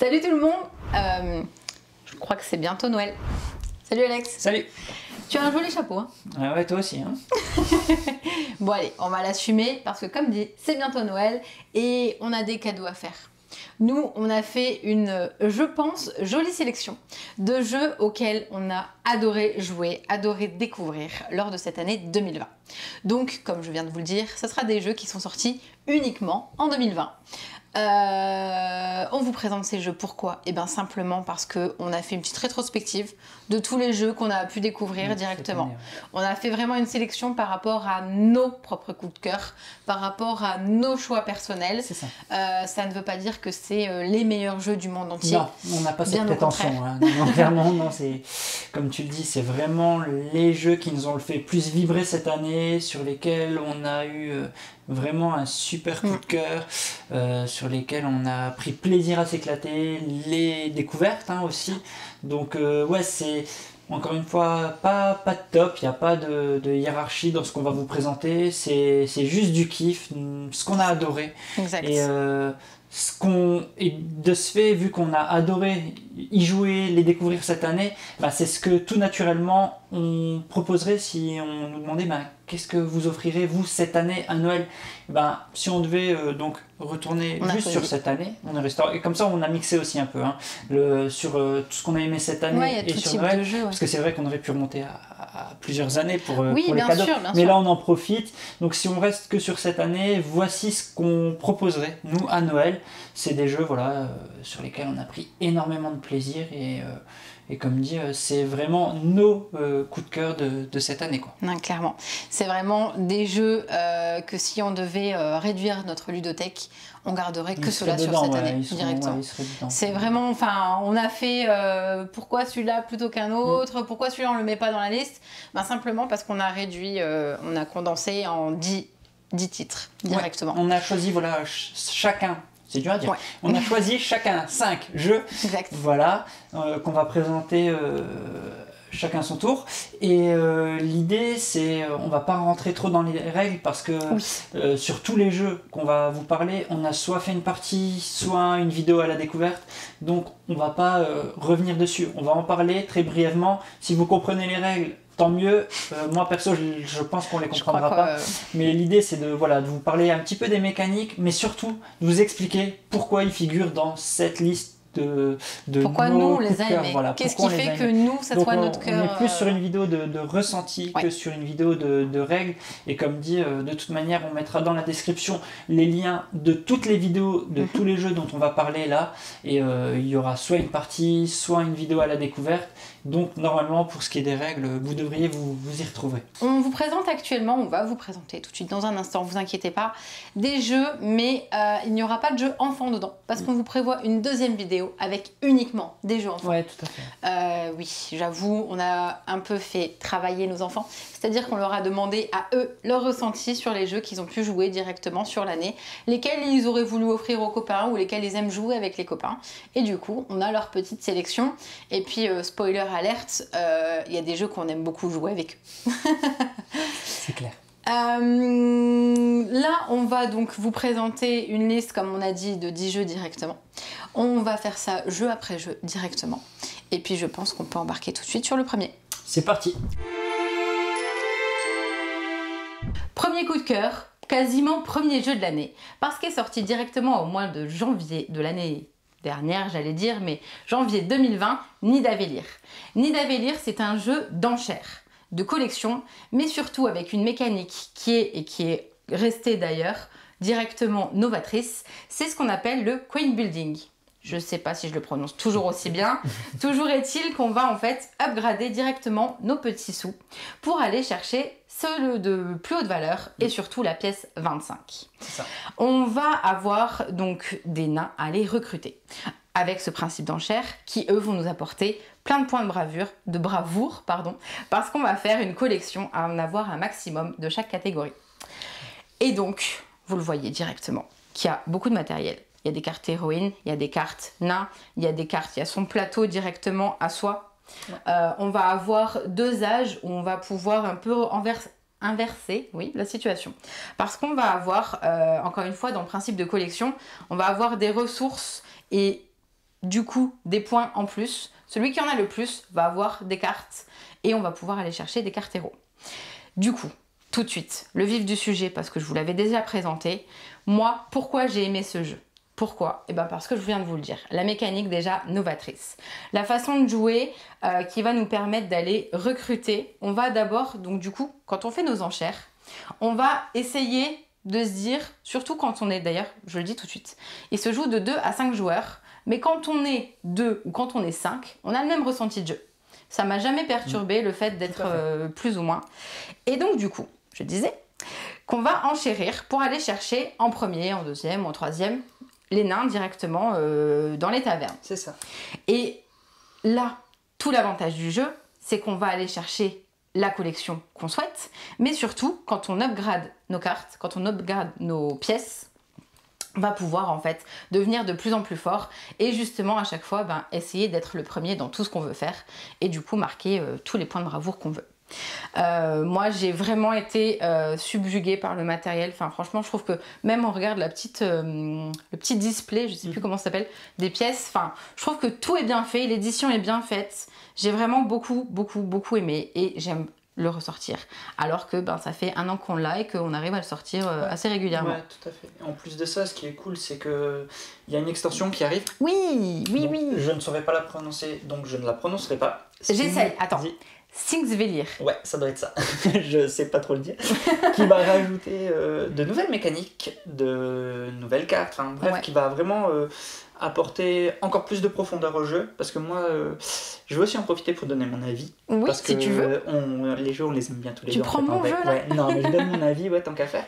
Salut tout le monde, je crois que c'est bientôt Noël. Salut Alex. Salut. Tu as un joli chapeau hein. Ah ouais, toi aussi hein. Bon allez, on va l'assumer parce que comme dit, c'est bientôt Noël et on a des cadeaux à faire. Nous, on a fait une, je pense, jolie sélection de jeux auxquels on a adoré jouer, adoré découvrir lors de cette année 2020. Donc, comme je viens de vous le dire, ce sera des jeux qui sont sortis uniquement en 2020. On vous présente ces jeux, pourquoi? Et bien simplement parce qu'on a fait une petite rétrospective de tous les jeux qu'on a pu découvrir directement. On a fait vraiment une sélection par rapport à nos propres coups de cœur, par rapport à nos choix personnels. C'est ça. Ça ne veut pas dire que c'est les meilleurs jeux du monde entier. Non, on n'a pas cette prétention. Hein. Non, clairement, non, c'est comme tu le dis, c'est vraiment les jeux qui nous ont fait plus vibrer cette année, sur lesquels on a eu vraiment un super coup de cœur, sur lesquels on a pris plaisir à s'éclater, les découvertes hein, aussi. Donc ouais, c'est encore une fois pas de top, il n'y a pas de hiérarchie dans ce qu'on va vous présenter, c'est juste du kiff, ce qu'on a adoré. Exact. Et de ce fait, vu qu'on a adoré y jouer, les découvrir cette année, bah c'est ce que tout naturellement on proposerait si on nous demandait bah, qu'est-ce que vous offrirez vous cette année à Noël. Bah, si on devait donc retourner juste sur cette année, on est resté, et comme ça on a mixé aussi un peu hein, sur tout ce qu'on a aimé cette année et sur Noël, jeu, parce que c'est vrai qu'on aurait pu remonter à plusieurs années pour les bien cadeaux, sûr, mais là on en profite. Donc si on reste que sur cette année, voici ce qu'on proposerait nous à Noël. C'est des jeux voilà, sur lesquels on a pris énormément de plaisir et comme dit, c'est vraiment nos coups de cœur de cette année quoi. Non, clairement, c'est vraiment des jeux que si on devait réduire notre ludothèque, on garderait que cela sur cette année directement. C'est vraiment, enfin, on a fait pourquoi celui-là plutôt qu'un autre, pourquoi celui-là on le met pas dans la liste, ben, simplement parce qu'on a réduit, on a condensé en 10 titres directement. Ouais, on a choisi voilà chacun. C'est dur à dire. Ouais. On a choisi chacun 5 jeux, voilà, qu'on va présenter chacun son tour. Et l'idée, c'est, on va pas rentrer trop dans les règles parce que sur tous les jeux qu'on va vous parler, on a soit fait une partie, soit une vidéo à la découverte. Donc, on va pas revenir dessus. On va en parler très brièvement. Si vous comprenez les règles, tant mieux. Moi perso je pense qu'on les comprendra pas, mais l'idée c'est de vous parler un petit peu des mécaniques, mais surtout de vous expliquer pourquoi ils figurent dans cette liste de pourquoi nous on les a aimés, qu'est-ce qui fait que nous ça soit notre cœur. On est plus sur une vidéo de ressenti que sur une vidéo de règles, et comme dit, de toute manière on mettra dans la description les liens de toutes les vidéos de tous les jeux dont on va parler là, et il y aura soit une partie, soit une vidéo à la découverte. Donc normalement pour ce qui est des règles, vous devriez vous y retrouver. On vous présente actuellement, on va vous présenter tout de suite dans un instant, vous inquiétez pas, des jeux, mais il n'y aura pas de jeux enfants dedans, parce qu'on vous prévoit une deuxième vidéo avec uniquement des jeux enfants. Ouais, tout à fait. Oui, j'avoue, on a un peu fait travailler nos enfants, c'est-à-dire qu'on leur a demandé à eux leur ressenti sur les jeux qu'ils ont pu jouer directement sur l'année, lesquels ils auraient voulu offrir aux copains ou lesquels ils aiment jouer avec les copains. Et du coup, on a leur petite sélection. Et puis, spoiler alerte, il y a des jeux qu'on aime beaucoup jouer avec eux. C'est clair. Là, on va donc vous présenter une liste, comme on a dit, de 10 jeux directement. On va faire ça jeu après jeu directement. Et puis, je pense qu'on peut embarquer tout de suite sur le premier. C'est parti. Premier coup de cœur, quasiment premier jeu de l'année, parce qu'il est sorti directement au mois de janvier de l'année dernière, j'allais dire, mais janvier 2020, Nidavellir. Nidavellir, c'est un jeu d'enchères, de collection, mais surtout avec une mécanique qui est restée d'ailleurs directement novatrice. C'est ce qu'on appelle le coin building. Je ne sais pas si je le prononce toujours aussi bien. Toujours est-il qu'on va en fait upgrader directement nos petits sous pour aller chercher ceux de plus haute valeur et surtout la pièce 25. C'est ça. On va avoir donc des nains à aller recruter avec ce principe d'enchère qui eux vont nous apporter plein de points de bravoure, parce qu'on va faire une collection à en avoir un maximum de chaque catégorie. Et donc, vous le voyez directement, qu'il y a beaucoup de matériel. Il y a des cartes héroïnes, il y a des cartes nains, il y a des cartes, il y a son plateau directement à soi. On va avoir 2 âges où on va pouvoir un peu inverser la situation. Parce qu'on va avoir, encore une fois, dans le principe de collection, on va avoir des ressources et du coup des points en plus. Celui qui en a le plus va avoir des cartes et on va pouvoir aller chercher des cartes héros. Du coup, tout de suite, le vif du sujet, parce que je vous l'avais déjà présenté, moi, pourquoi j'ai aimé ce jeu? Pourquoi? Eh bien parce que je viens de vous le dire, la mécanique déjà novatrice. La façon de jouer qui va nous permettre d'aller recruter. On va d'abord, donc du coup, quand on fait nos enchères, on va essayer de se dire, surtout quand on est, d'ailleurs, je le dis tout de suite, il se joue de 2 à 5 joueurs, mais quand on est 2 ou quand on est 5, on a le même ressenti de jeu. Ça m'a jamais perturbé le fait d'être plus ou moins. Et donc du coup, je disais qu'on va enchérir pour aller chercher en premier, en deuxième, en troisième, les nains directement dans les tavernes. C'est ça. Et là, tout l'avantage du jeu, c'est qu'on va aller chercher la collection qu'on souhaite, mais surtout, quand on upgrade nos cartes, quand on upgrade nos pièces, on va pouvoir en fait devenir de plus en plus fort et justement à chaque fois essayer d'être le premier dans tout ce qu'on veut faire et du coup marquer tous les points de bravoure qu'on veut. Moi j'ai vraiment été subjuguée par le matériel, enfin franchement je trouve que même on regarde le petit display, je sais plus comment ça s'appelle, des pièces, enfin je trouve que tout est bien fait, l'édition est bien faite, j'ai vraiment beaucoup aimé et j'aime le ressortir, alors que ça fait 1 an qu'on l'a et qu'on arrive à le sortir assez régulièrement. Ouais, tout à fait. En plus de ça, ce qui est cool, c'est que il y a une extension qui arrive. Oui. Je ne saurais pas la prononcer, donc je ne la prononcerai pas. J'essaye, attends. Singsvelir. Ouais, ça doit être ça. Je sais pas trop le dire. Qui va rajouter de nouvelles mécaniques, de nouvelles cartes, enfin bref, qui va vraiment apporter encore plus de profondeur au jeu, parce que moi je veux aussi en profiter pour donner mon avis, oui, parce que si tu veux. Les jeux on les aime bien tous les deux. Tu prends mon jeu là non mais je donne mon avis, tant qu'à faire.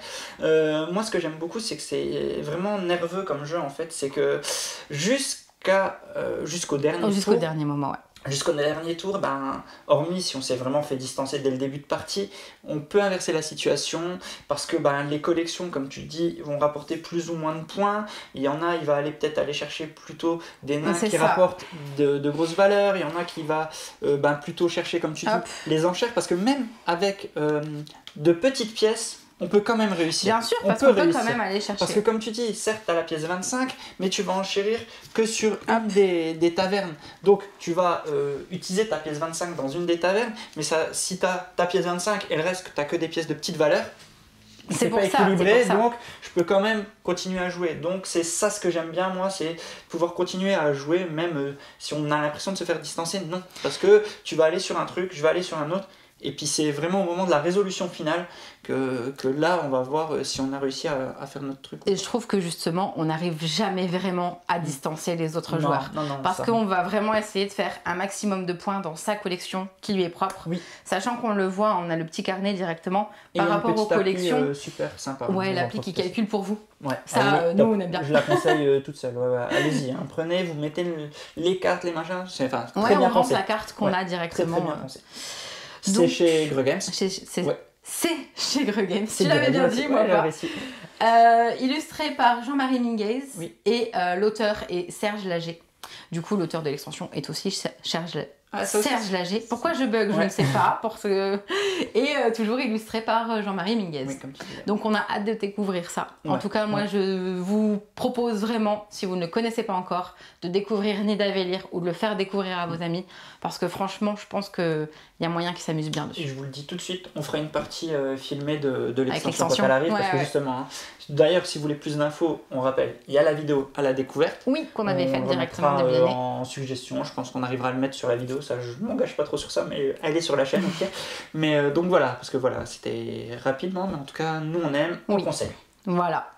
Moi ce que j'aime beaucoup c'est que c'est vraiment nerveux comme jeu en fait, c'est que jusqu'au dernier moment, jusqu'au dernier tour, hormis si on s'est vraiment fait distancer dès le début de partie, on peut inverser la situation parce que les collections, comme tu dis, vont rapporter plus ou moins de points. Il y en a, il va peut-être aller chercher plutôt des nains qui rapportent de grosses valeurs. Il y en a qui va plutôt chercher, comme tu dis, les enchères, parce que même avec de petites pièces, on peut quand même réussir. Bien sûr, parce qu'on peut quand même aller chercher. Parce que comme tu dis, certes, tu as la pièce 25, mais tu vas enchérir que sur une des tavernes. Donc, tu vas utiliser ta pièce 25 dans une des tavernes, mais si tu as ta pièce 25 et le reste, que tu n'as que des pièces de petite valeur, c'est pas équilibré, donc je peux quand même continuer à jouer. Donc, c'est ça ce que j'aime bien, moi, c'est pouvoir continuer à jouer, même si on a l'impression de se faire distancer. Non, parce que tu vas aller sur un truc, je vais aller sur un autre. Et puis c'est vraiment au moment de la résolution finale que là on va voir si on a réussi à faire notre truc. Et je trouve que justement on n'arrive jamais vraiment à distancer les autres joueurs. Parce qu'on va vraiment essayer de faire un maximum de points dans sa collection qui lui est propre. Oui. Sachant qu'on le voit, on a le petit carnet directement par rapport aux collections. Super sympa. Ouais, l'appli qui calcule pour vous. Ouais. Ça, nous on aime bien. Je la conseille toute seule. Allez-y, prenez, vous mettez les cartes, les machins. Très bien pensé. On rentre la carte qu'on a directement. Très bien pensé. C'est chez Greux Games. C'est chez Greux Games. Tu l'avais bien dit, moi pas. Illustré par Jean-Marie Minguez et l'auteur est Serge Lager. Du coup, l'auteur de l'extension est aussi Serge Lager. Pourquoi je bug, je ne sais pas. Et toujours illustré par Jean-Marie Minguez. Oui, comme tu dis. Donc on a hâte de découvrir ça. En tout cas, moi je vous propose vraiment, si vous ne le connaissez pas encore, de découvrir Nidavellir ou de le faire découvrir à vos amis. Parce que franchement, je pense qu'il y a moyen qu'ils s'amusent bien dessus. Et je vous le dis tout de suite, on fera une partie filmée de l'extension quand elle arrive. Parce que justement, d'ailleurs, si vous voulez plus d'infos, on rappelle, il y a la vidéo à la découverte. Oui, qu'on avait faite directement début d'année. En suggestion, je pense qu'on arrivera à le mettre sur la vidéo. Ça, je ne m'engage pas trop sur ça, mais elle est sur la chaîne. Okay. Mais donc voilà, parce que voilà, c'était rapidement, mais en tout cas, nous on aime, on conseille. Voilà.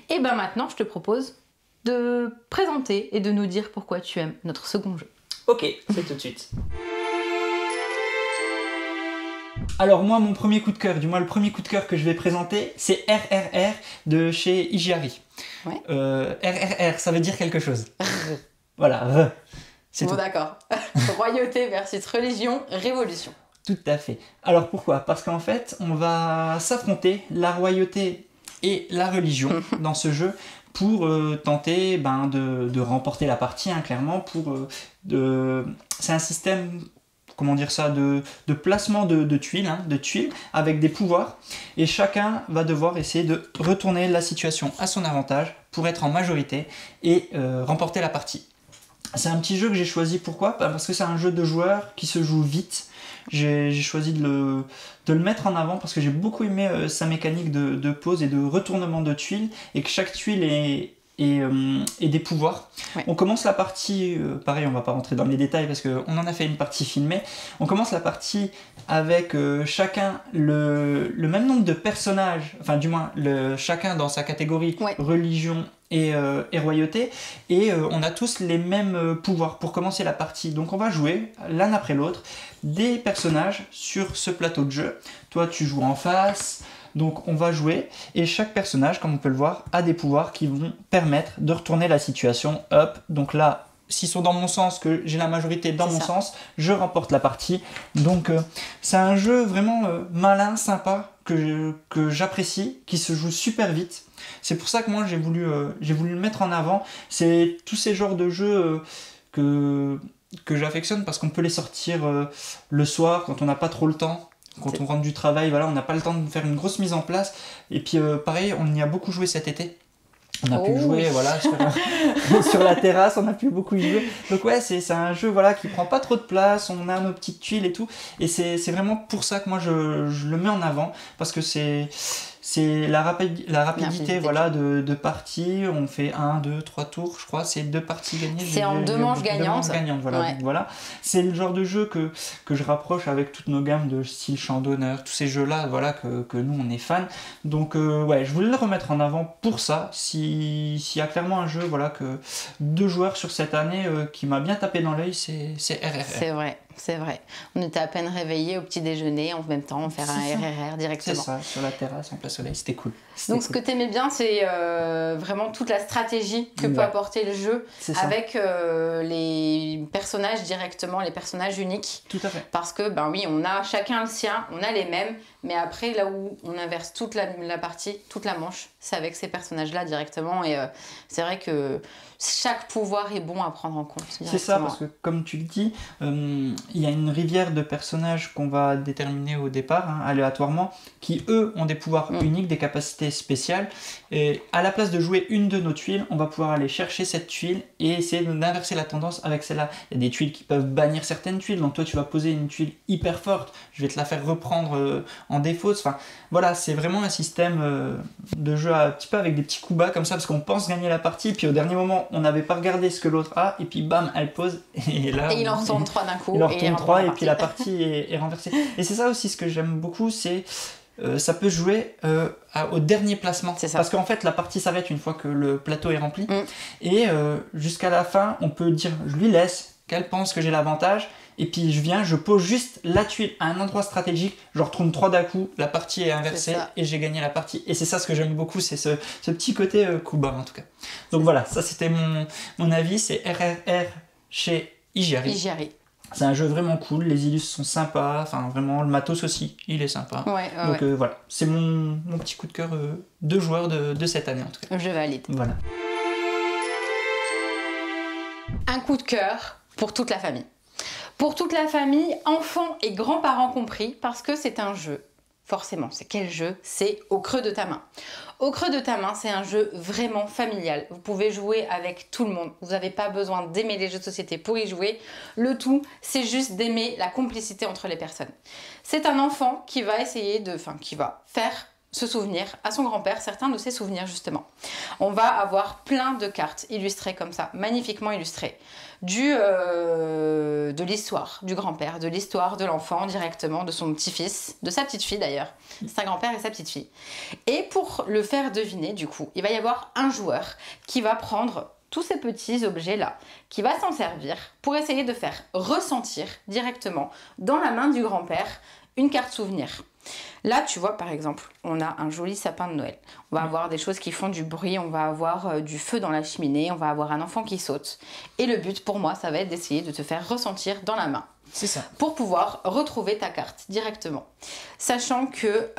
Et maintenant, je te propose de présenter et de nous dire pourquoi tu aimes notre second jeu. Ok, c'est tout de suite. Alors moi, mon premier coup de cœur, du moins le premier coup de cœur que je vais présenter, c'est RRR de chez Igiari. RRR, ça veut dire quelque chose. Voilà, c'est tout. D'accord. Royauté versus religion, révolution. Tout à fait. Alors pourquoi? Parce qu'en fait, on va s'affronter la royauté et la religion dans ce jeu pour tenter de remporter la partie, clairement. C'est un système, comment dire ça, de placement de tuiles, avec des pouvoirs. Et chacun va devoir essayer de retourner la situation à son avantage pour être en majorité et remporter la partie. C'est un petit jeu que j'ai choisi, pourquoi? Parce que c'est un jeu de joueurs qui se joue vite. J'ai choisi de le mettre en avant parce que j'ai beaucoup aimé sa mécanique de pose et de retournement de tuiles, et que chaque tuile et des pouvoirs. Ouais. On commence la partie, pareil, on va pas rentrer dans les détails parce qu'on en a fait une partie filmée. On commence la partie avec chacun le même nombre de personnages, enfin du moins chacun dans sa catégorie religion et royauté, et on a tous les mêmes pouvoirs pour commencer la partie. Donc on va jouer l'un après l'autre des personnages sur ce plateau de jeu. Toi tu joues en face. Donc on va jouer, et chaque personnage, comme on peut le voir, a des pouvoirs qui vont permettre de retourner la situation. Hop, donc là, s'ils sont dans mon sens, que j'ai la majorité dans mon sens, je remporte la partie. Donc c'est un jeu vraiment malin, sympa, que j'apprécie, qui se joue super vite. C'est pour ça que moi j'ai voulu le mettre en avant. C'est tous ces genres de jeux que j'affectionne, parce qu'on peut les sortir le soir quand on n'a pas trop le temps. Quand on rentre du travail, voilà, on n'a pas le temps de faire une grosse mise en place. Et puis pareil, on y a beaucoup joué cet été. On a pu jouer voilà, sur la terrasse, on a pu beaucoup y jouer. Donc ouais, c'est un jeu voilà, qui prend pas trop de place, on a nos petites tuiles et tout. Et c'est vraiment pour ça que moi je le mets en avant, parce que c'est la rapidité voilà, de partie. On fait 1, 2, 3 tours, je crois. C'est 2 parties gagnées. C'est en 2 manches gagnantes. Voilà. Ouais. Donc, voilà. C'est le genre de jeu que je rapproche avec toutes nos gammes de style Champ d'honneur, tous ces jeux-là voilà, que nous, on est fans. Donc, ouais, je voulais le remettre en avant pour ça. S'il y a clairement un jeu voilà, que 2 joueurs sur cette année qui m'a bien tapé dans l'œil, c'est RRR. C'est vrai. C'est vrai. On était à peine réveillés au petit déjeuner, en même temps, on fait un RRR directement. C'est ça, sur la terrasse, en plein soleil, c'était cool. Donc ce que tu aimais bien, c'est vraiment toute la stratégie que peut apporter le jeu avec les personnages directement, les personnages uniques. Tout à fait. Parce que, ben oui, on a chacun le sien, on a les mêmes, mais après, là où on inverse toute la partie, toute la manche, c'est avec ces personnages-là directement. Et c'est vrai que chaque pouvoir est bon à prendre en compte. C'est ça, parce que comme tu le dis, il y a une rivière de personnages qu'on va déterminer au départ, hein, aléatoirement, qui eux ont des pouvoirs uniques, des capacités spéciales. Et à la place de jouer une de nos tuiles, on va pouvoir aller chercher cette tuile et essayer d'inverser la tendance avec celle-là. Il y a des tuiles qui peuvent bannir certaines tuiles, donc toi tu vas poser une tuile hyper forte, je vais te la faire reprendre en défaut. Enfin, voilà, c'est vraiment un système de jeu un petit peu avec des petits coups bas comme ça, parce qu'on pense gagner la partie, puis au dernier moment on n'avait pas regardé ce que l'autre a, et puis bam, elle pose, et là... Et il en retourne 3 d'un coup. Il en retourne 3, et puis la partie est renversée. Et c'est ça aussi ce que j'aime beaucoup, c'est... ça peut jouer au dernier placement. Parce qu'en fait, la partie s'arrête une fois que le plateau est rempli. Et jusqu'à la fin, on peut dire, je lui laisse, qu'elle pense que j'ai l'avantage, et puis je pose juste la tuile à un endroit stratégique, je retourne 3 d'un coup, la partie est inversée, et j'ai gagné la partie. Et c'est ça ce que j'aime beaucoup, c'est ce petit côté coup bas en tout cas. Donc voilà, ça c'était mon avis, c'est RRR chez Igiari. C'est un jeu vraiment cool, les illus sont sympas, enfin vraiment le matos aussi, il est sympa. Donc voilà, c'est mon petit coup de cœur de joueur de cette année en tout cas. Je valide. Voilà. Un coup de cœur pour toute la famille. Pour toute la famille, enfants et grands-parents compris, parce que c'est un jeu. Forcément, c'est quel jeu? C'est Au creux de ta main. Au creux de ta main, c'est un jeu vraiment familial. Vous pouvez jouer avec tout le monde. Vous n'avez pas besoin d'aimer les jeux de société pour y jouer. Le tout, c'est juste d'aimer la complicité entre les personnes. C'est un enfant qui va qui va faire se souvenir à son grand-père certains de ses souvenirs justement. On va avoir plein de cartes illustrées comme ça, magnifiquement illustrées, de l'histoire du grand-père, de l'histoire de l'enfant directement, de son petit-fils, de sa petite-fille d'ailleurs. C'est un grand-père et sa petite-fille. Et pour le faire deviner du coup, il va y avoir un joueur qui va prendre tous ces petits objets-là, qui va s'en servir pour essayer de faire ressentir directement dans la main du grand-père une carte souvenir. Là, tu vois, par exemple, on a un joli sapin de Noël. On va avoir des choses qui font du bruit, on va avoir du feu dans la cheminée, on va avoir un enfant qui saute. Et le but, pour moi, ça va être d'essayer de te faire ressentir dans la main. C'est ça. Pour pouvoir retrouver ta carte directement. Sachant que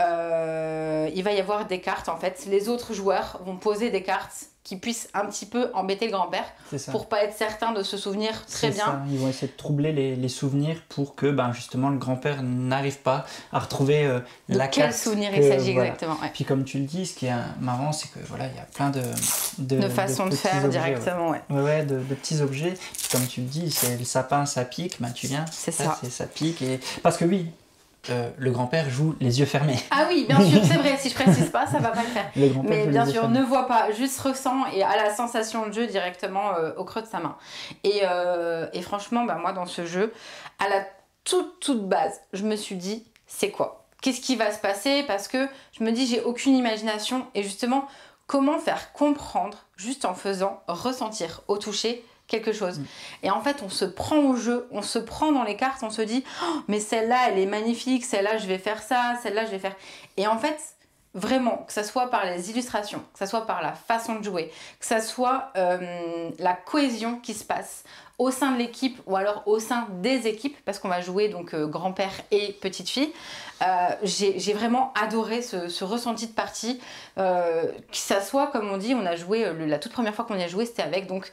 il va y avoir des cartes, en fait, les autres joueurs vont poser des cartes qui puissent un petit peu embêter le grand-père pour pas être certain de se souvenir très bien. Ça. Ils vont essayer de troubler les souvenirs pour que justement le grand-père n'arrive pas à retrouver de quel souvenir il s'agit exactement. Ouais. Puis comme tu le dis, ce qui est marrant, c'est que voilà, il y a plein de façons de faire objets, directement. Ouais, de petits objets. Puis comme tu le dis, c'est le sapin, ça pique, ben tu viens. C'est ça. Ça pique. Parce que oui, le grand-père joue les yeux fermés. Ah oui, bien sûr, c'est vrai, si je précise pas, ça va pas le faire. Mais bien sûr, ne voit pas, juste ressent et a la sensation de jeu directement au creux de sa main. Et franchement, bah, moi dans ce jeu, à la toute base, je me suis dit, c'est quoi? Qu'est-ce qui va se passer? Parce que je me dis, j'ai aucune imagination et justement, comment faire comprendre, juste en faisant ressentir au toucher quelque chose. Et en fait, on se prend au jeu, on se prend dans les cartes, on se dit oh, mais celle-là, elle est magnifique, celle-là, je vais faire ça, celle-là, je vais faire... Et en fait, vraiment, que ça soit par les illustrations, que ça soit par la façon de jouer, que ça soit la cohésion qui se passe au sein de l'équipe ou alors au sein des équipes, parce qu'on va jouer donc grand-père et petite fille, j'ai vraiment adoré ce ressenti de partie, que ça soit, comme on dit, on a joué, la toute première fois qu'on y a joué, c'était avec donc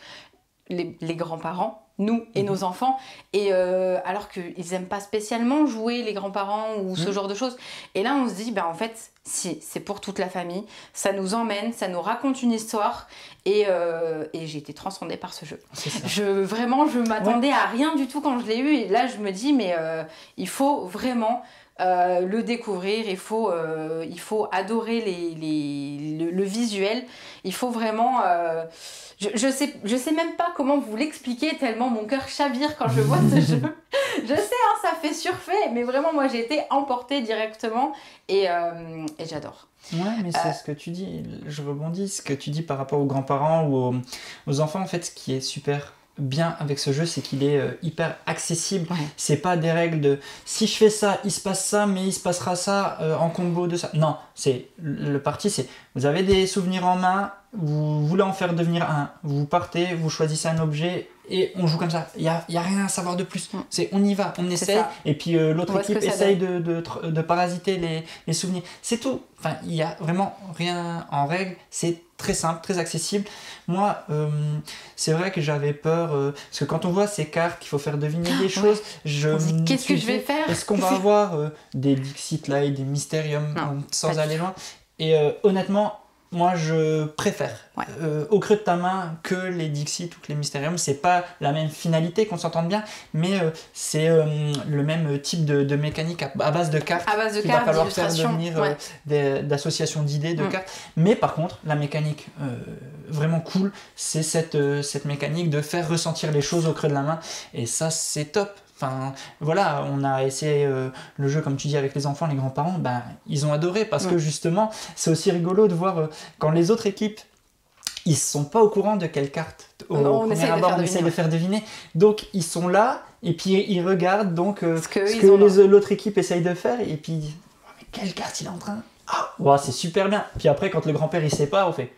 les grands-parents, nous et nos enfants, et alors qu'ils n'aiment pas spécialement jouer les grands-parents ou ce genre de choses. Et là, on se dit, bah, en fait, si, c'est pour toute la famille, ça nous emmène, ça nous raconte une histoire, et j'ai été transcendée par ce jeu. Vraiment, je m'attendais à rien du tout quand je l'ai eu, et là, je me dis, mais il faut vraiment... le découvrir, il faut adorer le visuel, il faut vraiment... Je sais même pas comment vous l'expliquer tellement mon cœur chavire quand je vois ce jeu. Je sais, hein, ça fait surfer, mais vraiment moi j'ai été emportée directement et j'adore. Ouais, mais c'est ce que tu dis, je rebondis, ce que tu dis par rapport aux grands-parents ou aux enfants, en fait, ce qui est super bien avec ce jeu, c'est qu'il est hyper accessible. Ouais. C'est pas des règles de si je fais ça, il se passe ça, mais il se passera ça en combo de ça. Non, c'est le parti, c'est vous avez des souvenirs en main, vous voulez en faire devenir un, vous partez, vous choisissez un objet et on joue comme ça. Il y a rien à savoir de plus. C'est on y va, on essaye et puis l'autre équipe essaye de parasiter les souvenirs. C'est tout. Enfin, il y a vraiment rien en règle. C'est très simple, très accessible. Moi, c'est vrai que j'avais peur parce que quand on voit ces cartes qu'il faut faire deviner des choses, qu'est-ce que je vais faire? Est-ce qu'on va avoir des Dixit là et des Mysterium sans aller loin? Et honnêtement, moi je préfère au creux de ta main que les Dixit ou que les Mysterium. C'est pas la même finalité, qu'on s'entende bien, mais c'est le même type de mécanique à base de cartes. À base de qu'il cartes, va falloir faire devenir d'associations d'idées, de cartes. Mais par contre, la mécanique vraiment cool, c'est cette mécanique de faire ressentir les choses au creux de la main. Et ça, c'est top. Enfin, voilà, on a essayé le jeu, comme tu dis, avec les enfants, les grands-parents, ben, ils ont adoré parce que justement, c'est aussi rigolo de voir quand les autres équipes, ils sont pas au courant de quelle carte on essaie de faire deviner. Donc, ils sont là et puis ils regardent donc, ce que l'autre équipe essaye de faire et puis ils disent oh, mais quelle carte il est en train? Ah, wow, c'est super bien. Puis après, quand le grand-père il sait pas, on fait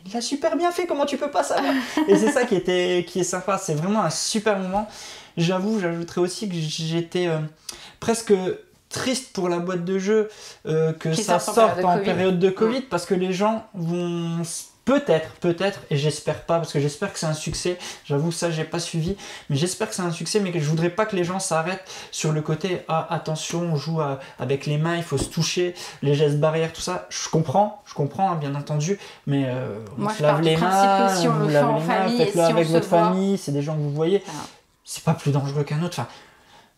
il a super bien fait, comment tu peux pas savoir? Et c'est ça qui est sympa, c'est vraiment un super moment. J'ajouterais aussi que j'étais presque triste pour la boîte de jeu que ça sorte en période de Covid parce que les gens vont peut-être, et j'espère pas, parce que j'espère que c'est un succès, j'avoue ça j'ai pas suivi, mais j'espère que c'est un succès, mais que je voudrais pas que les gens s'arrêtent sur le côté ah attention on joue avec les mains, il faut se toucher, les gestes barrières, tout ça, je comprends hein, bien entendu, mais on se lave les mains, vous lavez les mains, faites-le avec votre famille, c'est des gens que vous voyez, c'est pas plus dangereux qu'un autre, enfin,